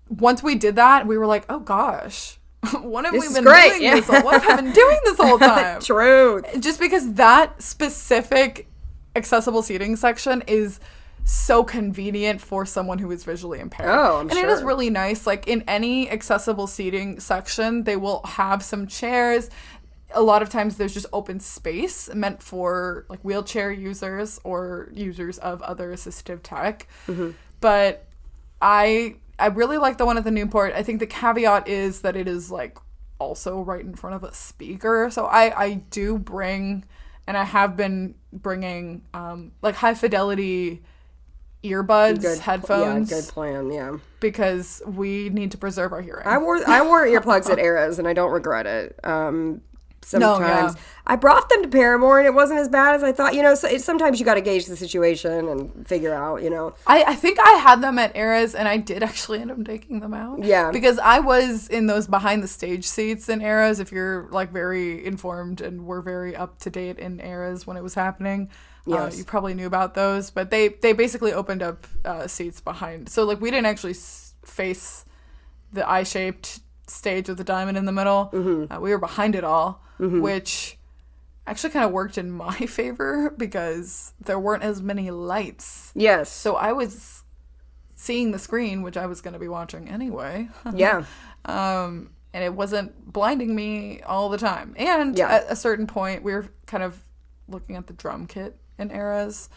once we did that, we were like, oh gosh, what have we been doing this? What have I been doing this whole time? True. Just because that specific accessible seating section is so convenient for someone who is visually impaired. Oh, I'm sure. And it is really nice. Like in any accessible seating section, they will have some chairs. A lot of times there's just open space meant for like wheelchair users or users of other assistive tech. Mm-hmm. But I really like the one at the Newport. I think the caveat is that it is like also right in front of a speaker. So I do bring, and I have been bringing like high fidelity earbuds, headphones. Yeah, good plan, yeah. Because we need to preserve our hearing. I wore earplugs at Eras, and I don't regret it. Sometimes I brought them to Paramore, and it wasn't as bad as I thought. So sometimes you got to gauge the situation and figure out. I think I had them at Eras, and I did actually end up taking them out. Yeah, because I was in those behind the stage seats in Eras. If you're like very informed and were very up to date in Eras when it was happening. Yes. You probably knew about those, but they basically opened up seats behind. So like we didn't actually face the eye-shaped stage with the diamond in the middle. Mm-hmm. We were behind it all, mm-hmm. which actually kind of worked in my favor because there weren't as many lights. Yes. So I was seeing the screen, which I was going to be watching anyway. Yeah. And it wasn't blinding me all the time. And at a certain point, we were kind of looking at the drum kit in Eras.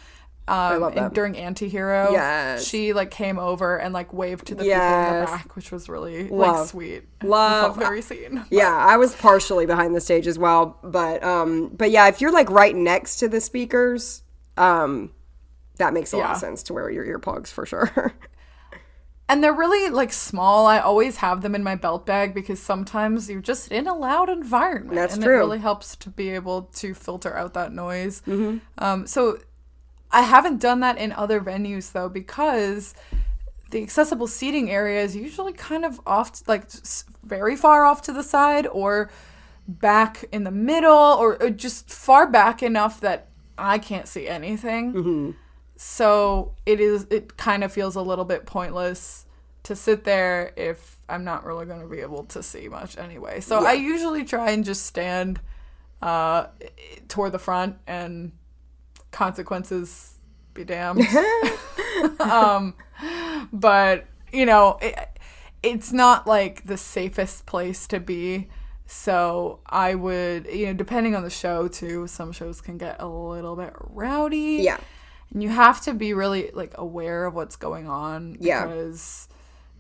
I love that. And during Antihero, yes. she like came over and like waved to the people in the back, which was really like sweet. Love. Very seen. Yeah, I was partially behind the stage as well, but yeah, if you're like right next to the speakers, that makes a lot of sense to wear your earplugs for sure. And they're really like small. I always have them in my belt bag because sometimes you're just in a loud environment. That's and true. It really helps to be able to filter out that noise. Mm-hmm. So I haven't done that in other venues though, because the accessible seating area is usually kind of off, like very far off to the side or back in the middle or just far back enough that I can't see anything. Mm-hmm. So it kind of feels a little bit pointless to sit there if I'm not really going to be able to see much anyway. So I usually try and just stand toward the front, and consequences be damned. But, it's not like the safest place to be. So I would, depending on the show too, some shows can get a little bit rowdy. Yeah. And you have to be really like aware of what's going on because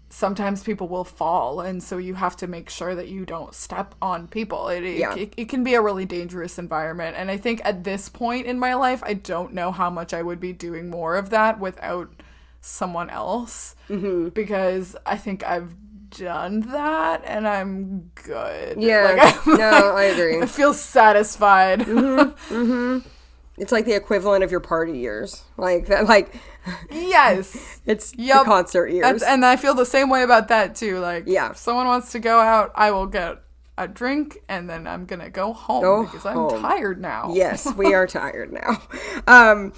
sometimes people will fall, and so you have to make sure that you don't step on people. It can be a really dangerous environment, and I think at this point in my life, I don't know how much I would be doing more of that without someone else, because I think I've done that and I'm good. Yeah, I agree. I feel satisfied. Mm-hmm. Mm-hmm. It's like the equivalent of your party years. Like that, like yes. It's the concert years. And I feel the same way about that too. Like if someone wants to go out, I will get a drink and then I'm gonna go home because I'm tired now. Yes, we are tired now.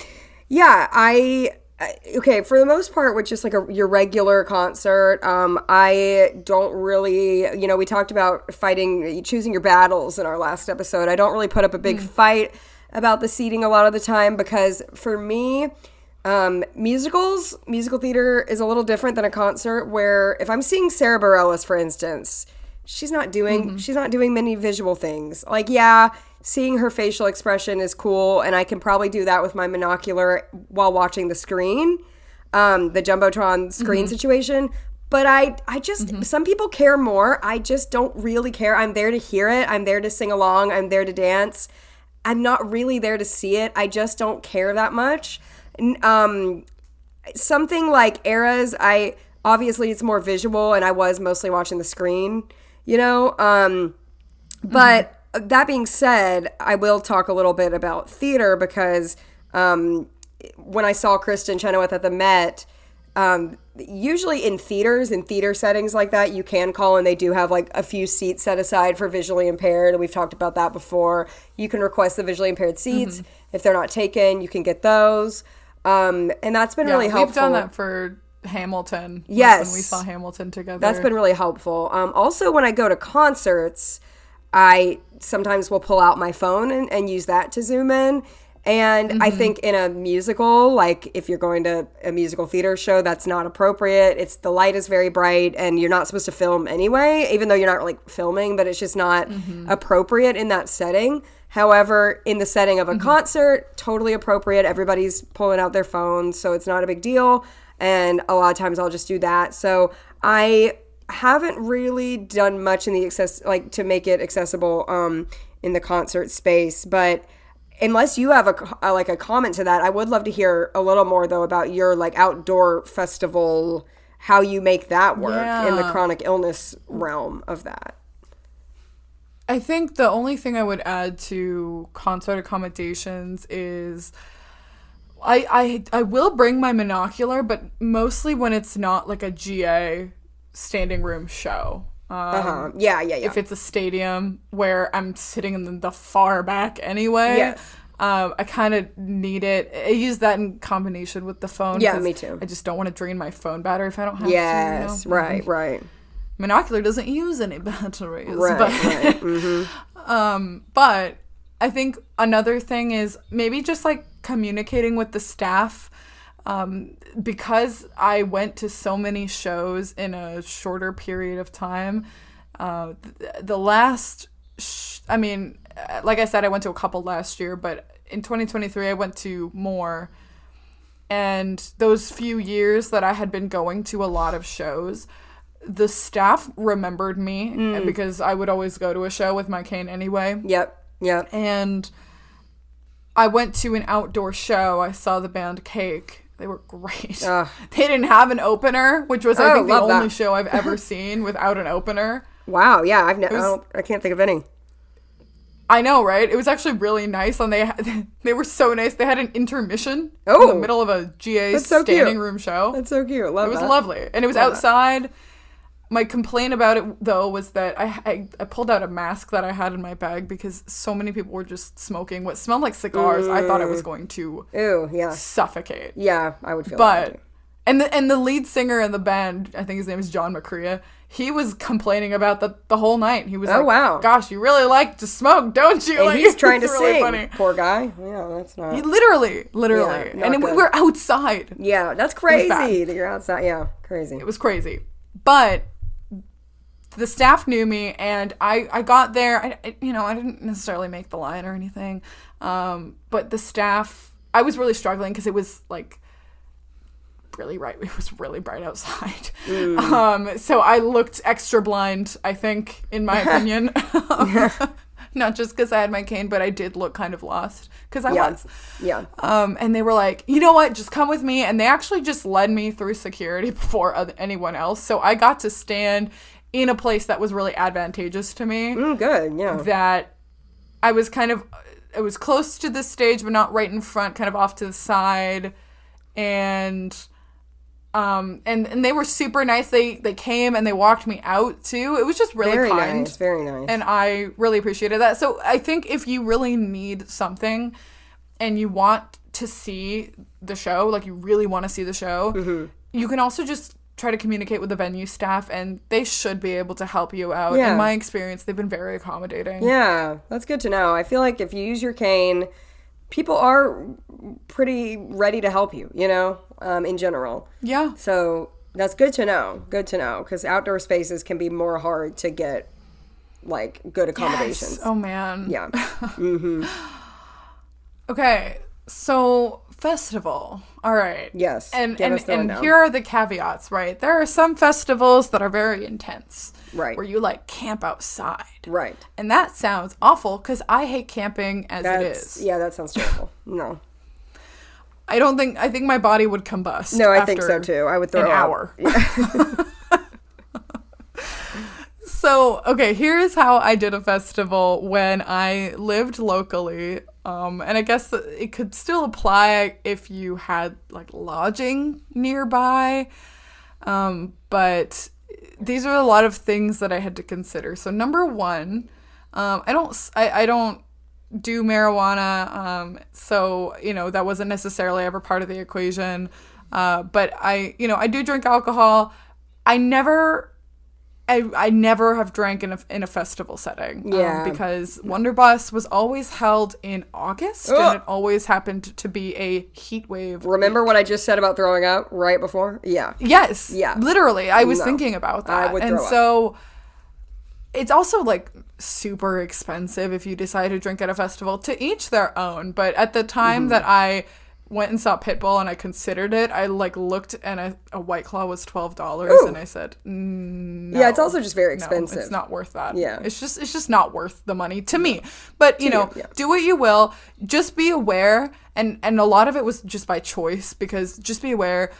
Okay, for the most part, with just like your regular concert, I don't really, we talked about choosing your battles in our last episode. I don't really put up a big fight about the seating a lot of the time because for me, musical theater is a little different than a concert where if I'm seeing Sarah Bareilles, for instance, she's not doing many visual things. Like, yeah, seeing her facial expression is cool, and I can probably do that with my monocular while watching the screen, the jumbotron screen situation. But I just, some people care more. I just don't really care. I'm there to hear it. I'm there to sing along. I'm there to dance. I'm not really there to see it. I just don't care that much. Something like Eras, obviously it's more visual, and I was mostly watching the screen, but that being said, I will talk a little bit about theater because when I saw Kristen Chenoweth at the Met, usually in theater settings like that, you can call and they do have like a few seats set aside for visually impaired. And we've talked about that before. You can request the visually impaired seats. If they're not taken, you can get those. And that's been really helpful. We've done that for Hamilton. Yes. When we saw Hamilton together. That's been really helpful. Also, when I go to concerts, I sometimes will pull out my phone and use that to zoom in. And I think in a musical, like if you're going to a musical theater show, that's not appropriate. The light is very bright and you're not supposed to film anyway, even though you're not like filming, but it's just not appropriate in that setting. However, in the setting of a concert, totally appropriate. Everybody's pulling out their phones, so it's not a big deal. And a lot of times I'll just do that. So I haven't really done much in the to make it accessible in the concert space. But unless you have a comment to that, I would love to hear a little more though about your like outdoor festival, how you make that work in the chronic illness realm of that. I think the only thing I would add to concert accommodations is I will bring my monocular, but mostly when it's not like a GA standing room show. Yeah. If it's a stadium where I'm sitting in the far back anyway. Yes. I kind of need it. I use that in combination with the phone. Yeah, me too. I just don't want to drain my phone battery if I don't have to. Yes, right. Monocular doesn't use any batteries. Right. But I think another thing is maybe just like communicating with the staff. Because I went to so many shows in a shorter period of time, the last, like I said, I went to a couple last year, but in 2023 I went to more. And those few years that I had been going to a lot of shows, the staff remembered me because I would always go to a show with my cane anyway. Yep. And I went to an outdoor show. I saw the band Cake. They were great. They didn't have an opener, which was, I think, the only show I've ever seen without an opener. Wow, yeah, I can't think of any. I know, right? It was actually really nice, and they were so nice. They had an intermission in the middle of a GA standing room show. That's so cute. Love that. It was lovely, and it was outside. My complaint about it, though, was that I pulled out a mask that I had in my bag because so many people were just smoking what smelled like cigars. I thought I was going to suffocate. Yeah, I would feel that too. And the lead singer in the band, I think his name is John McCrea, he was complaining about the whole night. He was wow. Gosh, you really like to smoke, don't you? And like, he's trying to really sing. Funny. Poor guy. Yeah, that's not... Literally. Yeah, and we were outside. Yeah, that's crazy that you're outside. Yeah, crazy. It was crazy. But... the staff knew me, and I got there. I didn't necessarily make the line or anything, but the staff, I was really struggling because it was like really bright. It was really bright outside. So I looked extra blind, I think, in my opinion. Not just because I had my cane, but I did look kind of lost because I was. Yeah. And they were like, you know what? Just come with me. And they actually just led me through security before anyone else. So I got to stand in a place that was really advantageous to me. Good, yeah. That I was close to the stage, but not right in front, kind of off to the side. And they were super nice. They came and they walked me out too. It was just really kind. Very nice. And I really appreciated that. So I think if you really need something and you want to see the show, like you really want to see the show, you can also just try to communicate with the venue staff, and they should be able to help you out. In my experience, they've been very accommodating. Yeah, that's good to know. I feel like if you use your cane, people are pretty ready to help you, in general. Yeah. So that's good to know. Good to know, because outdoor spaces can be more hard to get, like, good accommodations. Yes. Oh, man. Yeah. Okay, so festival. All right. Yes. And here are the caveats, right? There are some festivals that are very intense. Right. Where you, like, camp outside. Right. And that sounds awful, because I hate camping as it is. Yeah, that sounds terrible. No. I think my body would combust. No, I think so too. I would throw an hour. Yeah. So, okay, here's how I did a festival when I lived locally. And I guess it could still apply if you had, like, lodging nearby. But these are a lot of things that I had to consider. So, number one, I don't do marijuana. So, that wasn't necessarily ever part of the equation. But I do drink alcohol. I never have drank in a festival setting. Because Wonderbus was always held in August, and it always happened to be a heat wave. Remember what I just said about throwing up right before? Yeah. Yes. Yeah. Literally, I was thinking about that. I would throw up. So it's also, like, super expensive if you decide to drink at a festival. To each their own. But at the time that I went and saw Pitbull and I considered it, I, like, looked and a White Claw was $12 and I said, no. Yeah, it's also just very expensive. No, it's not worth that. Yeah. It's just not worth the money to me. But, do what you will. Just be aware. And a lot of it was just by choice, because just be aware,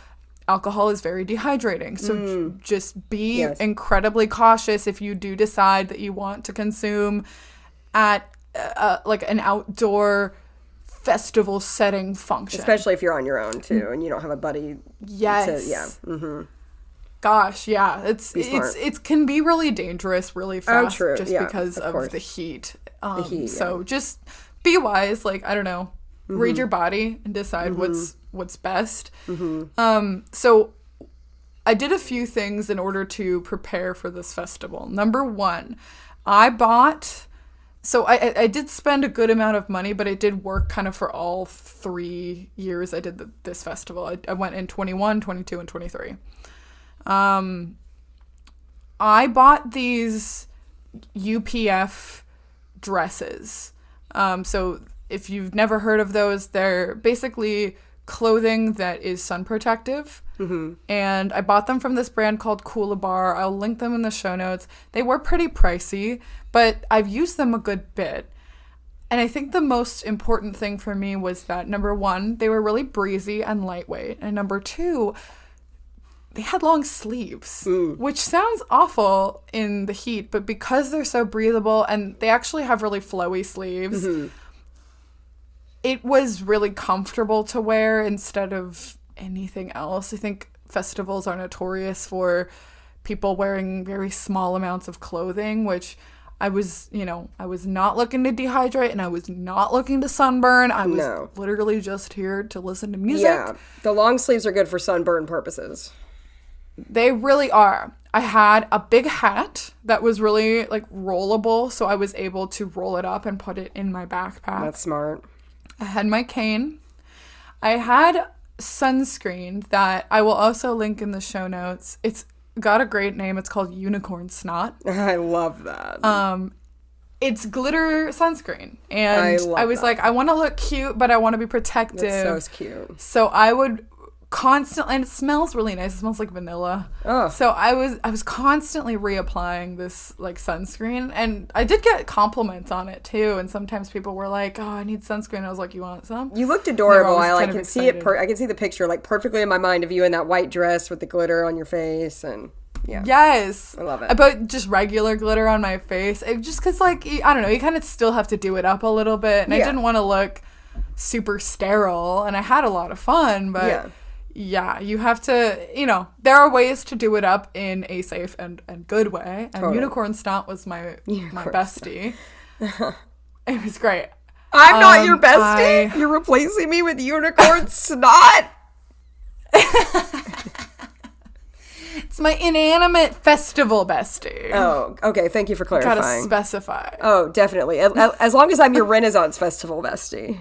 alcohol is very dehydrating. So just be incredibly cautious if you do decide that you want to consume at like an outdoor festival setting function. Especially if you're on your own too and you don't have a buddy. Yes. Gosh, yeah. It can be really dangerous really fast just because of the heat. So just be wise, like, I don't know, read your body and decide what's best. So I did a few things in order to prepare for this festival. Number one, So I did spend a good amount of money, but it did work kind of for all 3 years I did this festival. I went in 21, 22, and 23. I bought these UPF dresses. So if you've never heard of those, they're basically clothing that is sun protective. And I bought them from this brand called Coolabar. I'll link them in the show notes. They were pretty pricey, but I've used them a good bit. And I think the most important thing for me was that, number one, they were really breezy and lightweight. And number two, they had long sleeves, which sounds awful in the heat, but because they're so breathable and they actually have really flowy sleeves, it was really comfortable to wear instead of anything else. I think festivals are notorious for people wearing very small amounts of clothing, which I was not looking to dehydrate and I was not looking to sunburn. I was literally just here to listen to music. Yeah, the long sleeves are good for sunburn purposes. They really are. I had a big hat that was really, like, rollable, so I was able to roll it up and put it in my backpack. That's smart. I had my cane. I had sunscreen that I will also link in the show notes. It's got a great name. It's called Unicorn Snot. I love that. It's glitter sunscreen. And I was like, I want to look cute, but I want to be protective. That's so cute. So I would constantly, and it smells really nice. It smells like vanilla. Oh. So I was constantly reapplying this, like, sunscreen, and I did get compliments on it too. And sometimes people were like, "Oh, I need sunscreen." I was like, "You want some?" You looked adorable. I can see it. I can see the picture, like, perfectly in my mind of you in that white dress with the glitter on your face, and yeah. Yes, I love it. But just regular glitter on my face, just because, like, I don't know, you kind of still have to do it up a little bit, and I didn't want to look super sterile, and I had a lot of fun, but. Yeah, you have to, there are ways to do it up in a safe and good way. And Unicorn Snot was my bestie. It was great. I'm not your bestie? You're replacing me with unicorn snot? It's my inanimate festival bestie. Oh, okay. Thank you for clarifying. Gotta specify. Oh, definitely. As long as I'm your Renaissance Festival bestie.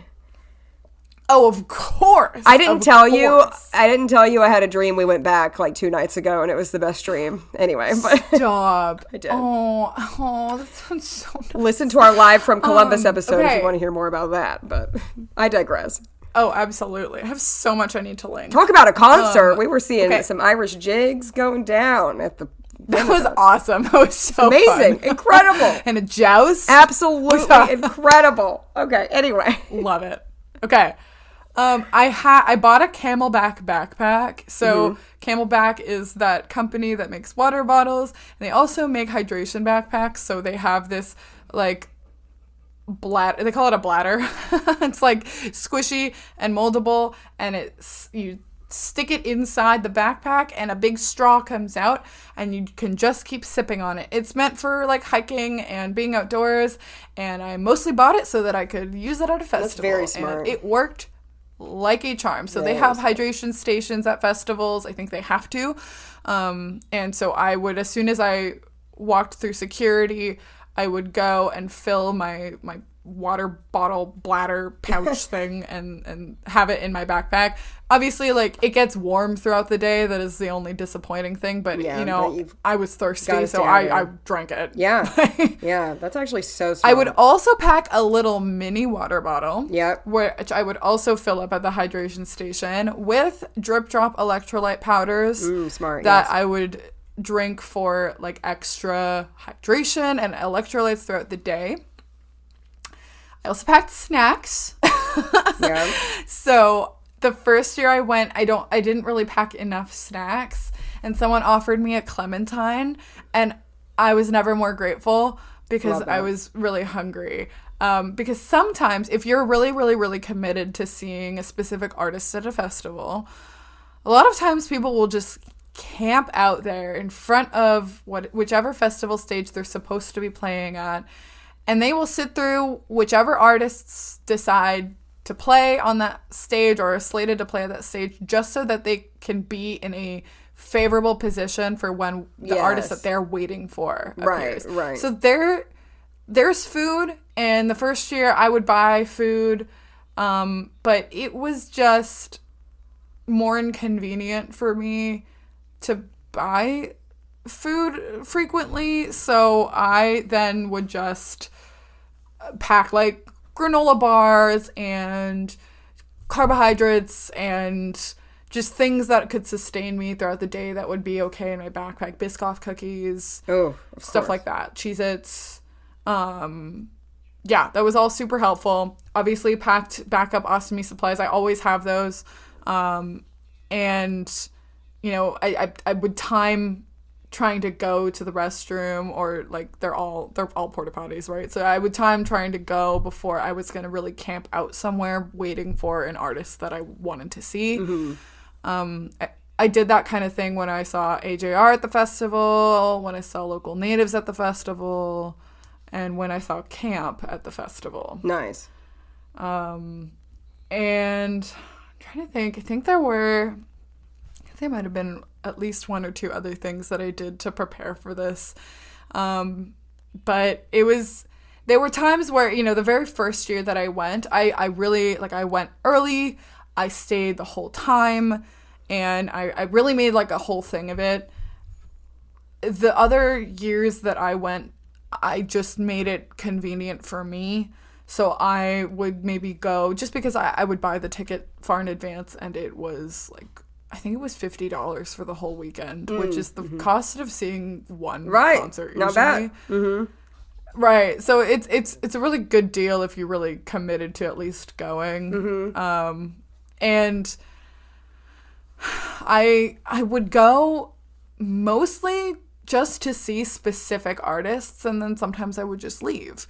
Oh, of course. I didn't tell you I had a dream. We went back like 2 nights ago, and it was the best dream. Anyway, but stop. I did. Oh, that sounds so nice. Listen to our live from Columbus episode if you want to hear more about that. But I digress. Oh, absolutely. I have so much I need to link. Talk about a concert. We were seeing some Irish jigs going down at the. That was awesome. That was so amazing, fun. Incredible, and a joust. Absolutely incredible. Okay, anyway, love it. Okay. I bought a Camelback backpack. So Camelback is that company that makes water bottles, and they also make hydration backpacks. So they have this like they call it a bladder. It's like squishy and moldable, and you stick it inside the backpack and a big straw comes out and you can just keep sipping on it. It's meant for like hiking and being outdoors, and I mostly bought it so that I could use it at a festival. That's very smart. And it worked like a charm. So they have hydration stations at festivals. I think they have to. And so I would, as soon as I walked through security, I would go and fill my water bottle bladder pouch thing and have it in my backpack. Obviously, like, it gets warm throughout the day. That is the only disappointing thing. But, I was thirsty, so I drank it. Yeah. Yeah, that's actually so smart. I would also pack a little mini water bottle. Yep. Which I would also fill up at the hydration station with drip drop electrolyte powders. Smart, that I would drink for, like, extra hydration and electrolytes throughout the day. I also packed snacks. Yeah. So the first year I went, I didn't really pack enough snacks, and someone offered me a clementine, and I was never more grateful because I was really hungry. Because sometimes if you're really, really, really committed to seeing a specific artist at a festival, a lot of times people will just camp out there in front of whichever festival stage they're supposed to be playing at. And they will sit through whichever artists decide to play on that stage or are slated to play at that stage, just so that they can be in a favorable position for when the artist that they're waiting for appears. Right. So there's food, and the first year I would buy food, but it was just more inconvenient for me to buy food frequently, so I then would just pack like granola bars and carbohydrates and just things that could sustain me throughout the day that would be okay in my backpack. Biscoff cookies, stuff like that, Cheez-Its. That was all super helpful. Obviously packed backup ostomy supplies. I always have those. And I would time trying to go to the restroom, or like they're all porta potties, right? So I would time trying to go before I was going to really camp out somewhere waiting for an artist that I wanted to see. I did that kind of thing when I saw AJR at the festival, when I saw Local Natives at the festival, and when I saw Camp at the festival. Nice. And I'm trying to think. I think there might have been at least 1 or 2 other things that I did to prepare for this. But there were times where, the very first year that I went, I really, I went early, I stayed the whole time, and I really made, a whole thing of it. The other years that I went, I just made it convenient for me. So I would maybe go, just because I would buy the ticket far in advance, and it was, I think it was $50 for the whole weekend, which is the cost of seeing one concert usually. Not bad. Right. So it's a really good deal if you're really committed to at least going. And I would go mostly just to see specific artists, and then sometimes I would just leave.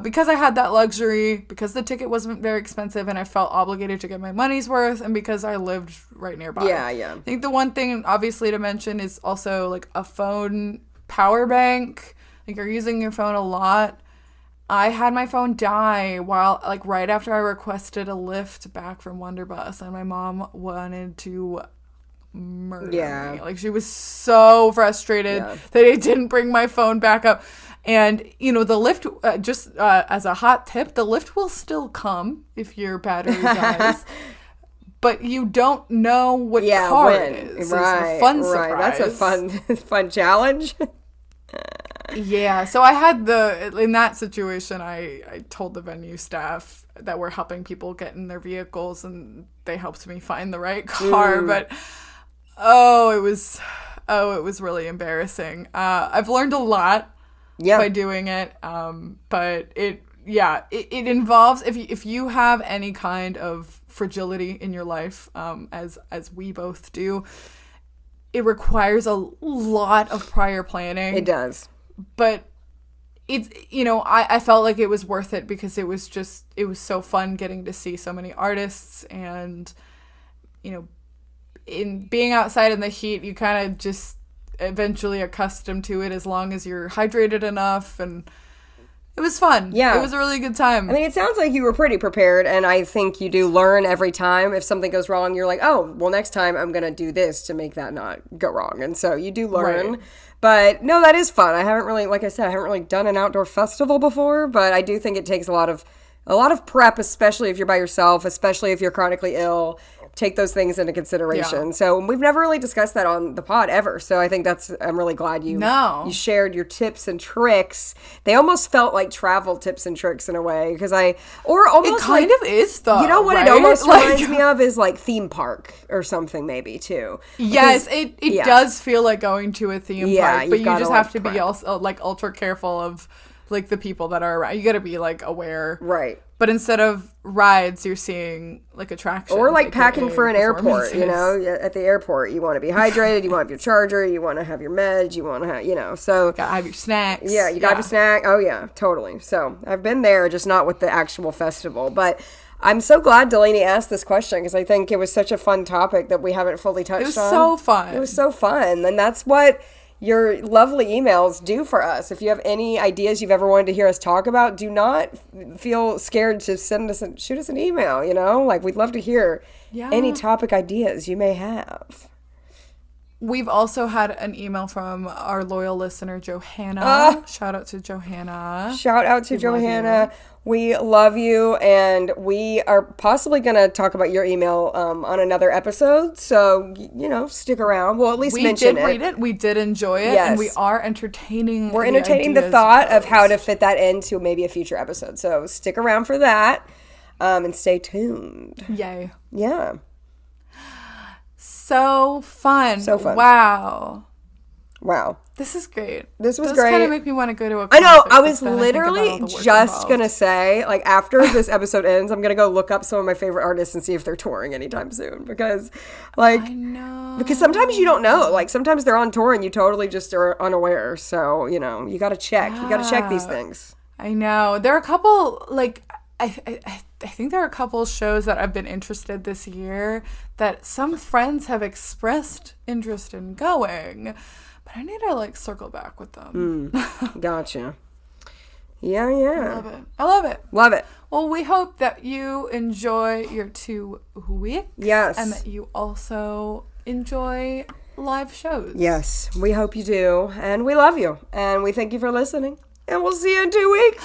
Because I had that luxury, because the ticket wasn't very expensive and I felt obligated to get my money's worth, and because I lived right nearby. Yeah. I think the one thing obviously to mention is also a phone power bank. You're using your phone a lot. I had my phone die while, like, right after I requested a lift back from Wonderbus, and my mom wanted to murder me. Like, she was so frustrated that I didn't bring my phone back up. And, you know, the lift, as a hot tip, the lift will still come if your battery dies. But you don't know what car it is. Right, it's a fun surprise. That's a fun challenge. Yeah, so I had in that situation, I told the venue staff that we're helping people get in their vehicles, and they helped me find the right car. But it was really embarrassing. I've learned a lot by doing it. But it involves, if you have any kind of fragility in your life, as we both do, it requires a lot of prior planning. It does. But it's, you know, I felt like it was worth it because it was so fun getting to see so many artists, and, you know, in being outside in the heat, you kind of just eventually accustomed to it as long as you're hydrated enough, and it was fun. Yeah. It was a really good time. I mean, it sounds like you were pretty prepared, and I think you do learn every time. If something goes wrong, you're like, oh, well, next time I'm going to do this to make that not go wrong. And so you do learn. Right. But no, that is fun. I haven't really, like I said, I haven't really done an outdoor festival before, but I do think it takes a lot of prep, especially if you're by yourself, especially if you're chronically ill. Take those things into consideration. Yeah. So we've never really discussed that on the pod ever. So I think I'm really glad you shared your tips and tricks. They almost felt like travel tips and tricks in a way, because it kind of is though. You know what, right? It almost reminds me of is like theme park or something maybe too. Yes, it does feel like going to a theme park, but you just have to be also like ultra careful of like the people that are around. You got to be like aware. Right. But instead of rides, you're seeing like attractions. Or like packing for an airport, you know, at the airport. You want to be hydrated, you want to have your charger, you want to have your meds, you want to have, you know, so. Gotta have your snacks. Yeah, you gotta have your snack. Oh yeah, totally. So I've been there, just not with the actual festival. But I'm so glad Delaney asked this question, because I think it was such a fun topic that we haven't fully touched on. It was so fun. It was so fun. And that's what your lovely emails do for us. If you have any ideas you've ever wanted to hear us talk about, do not feel scared to shoot us an email, you know? Like, we'd love to hear any topic ideas you may have. We've also had an email from our loyal listener, Johanna. Shout out to Johanna. Shout out to Johanna. We love you, and we are possibly going to talk about your email on another episode. So, you know, stick around. We'll at least mention it. We did read it. We did enjoy it. Yes. And we are entertaining We're entertaining the thought of how to fit that into maybe a future episode. So stick around for that, and stay tuned. Yay. Yeah. So fun. So fun. Wow. This is great. This was great. This kind of make me want to go to a concert. I know. I was literally just going to say, like, after this episode ends, I'm going to go look up some of my favorite artists and see if they're touring anytime soon. Because, like, I know. Because sometimes you don't know. Like, sometimes they're on tour and you totally just are unaware. So, you know, you got to check. Yeah. You got to check these things. I know. There are a couple, like, I think there are a couple shows that I've been interested this year that some friends have expressed interest in going. But I need to, like, circle back with them. Gotcha. Yeah. I love it. Love it. Well, we hope that you enjoy your 2 weeks. Yes. And that you also enjoy live shows. Yes, we hope you do. And we love you. And we thank you for listening. And we'll see you in 2 weeks.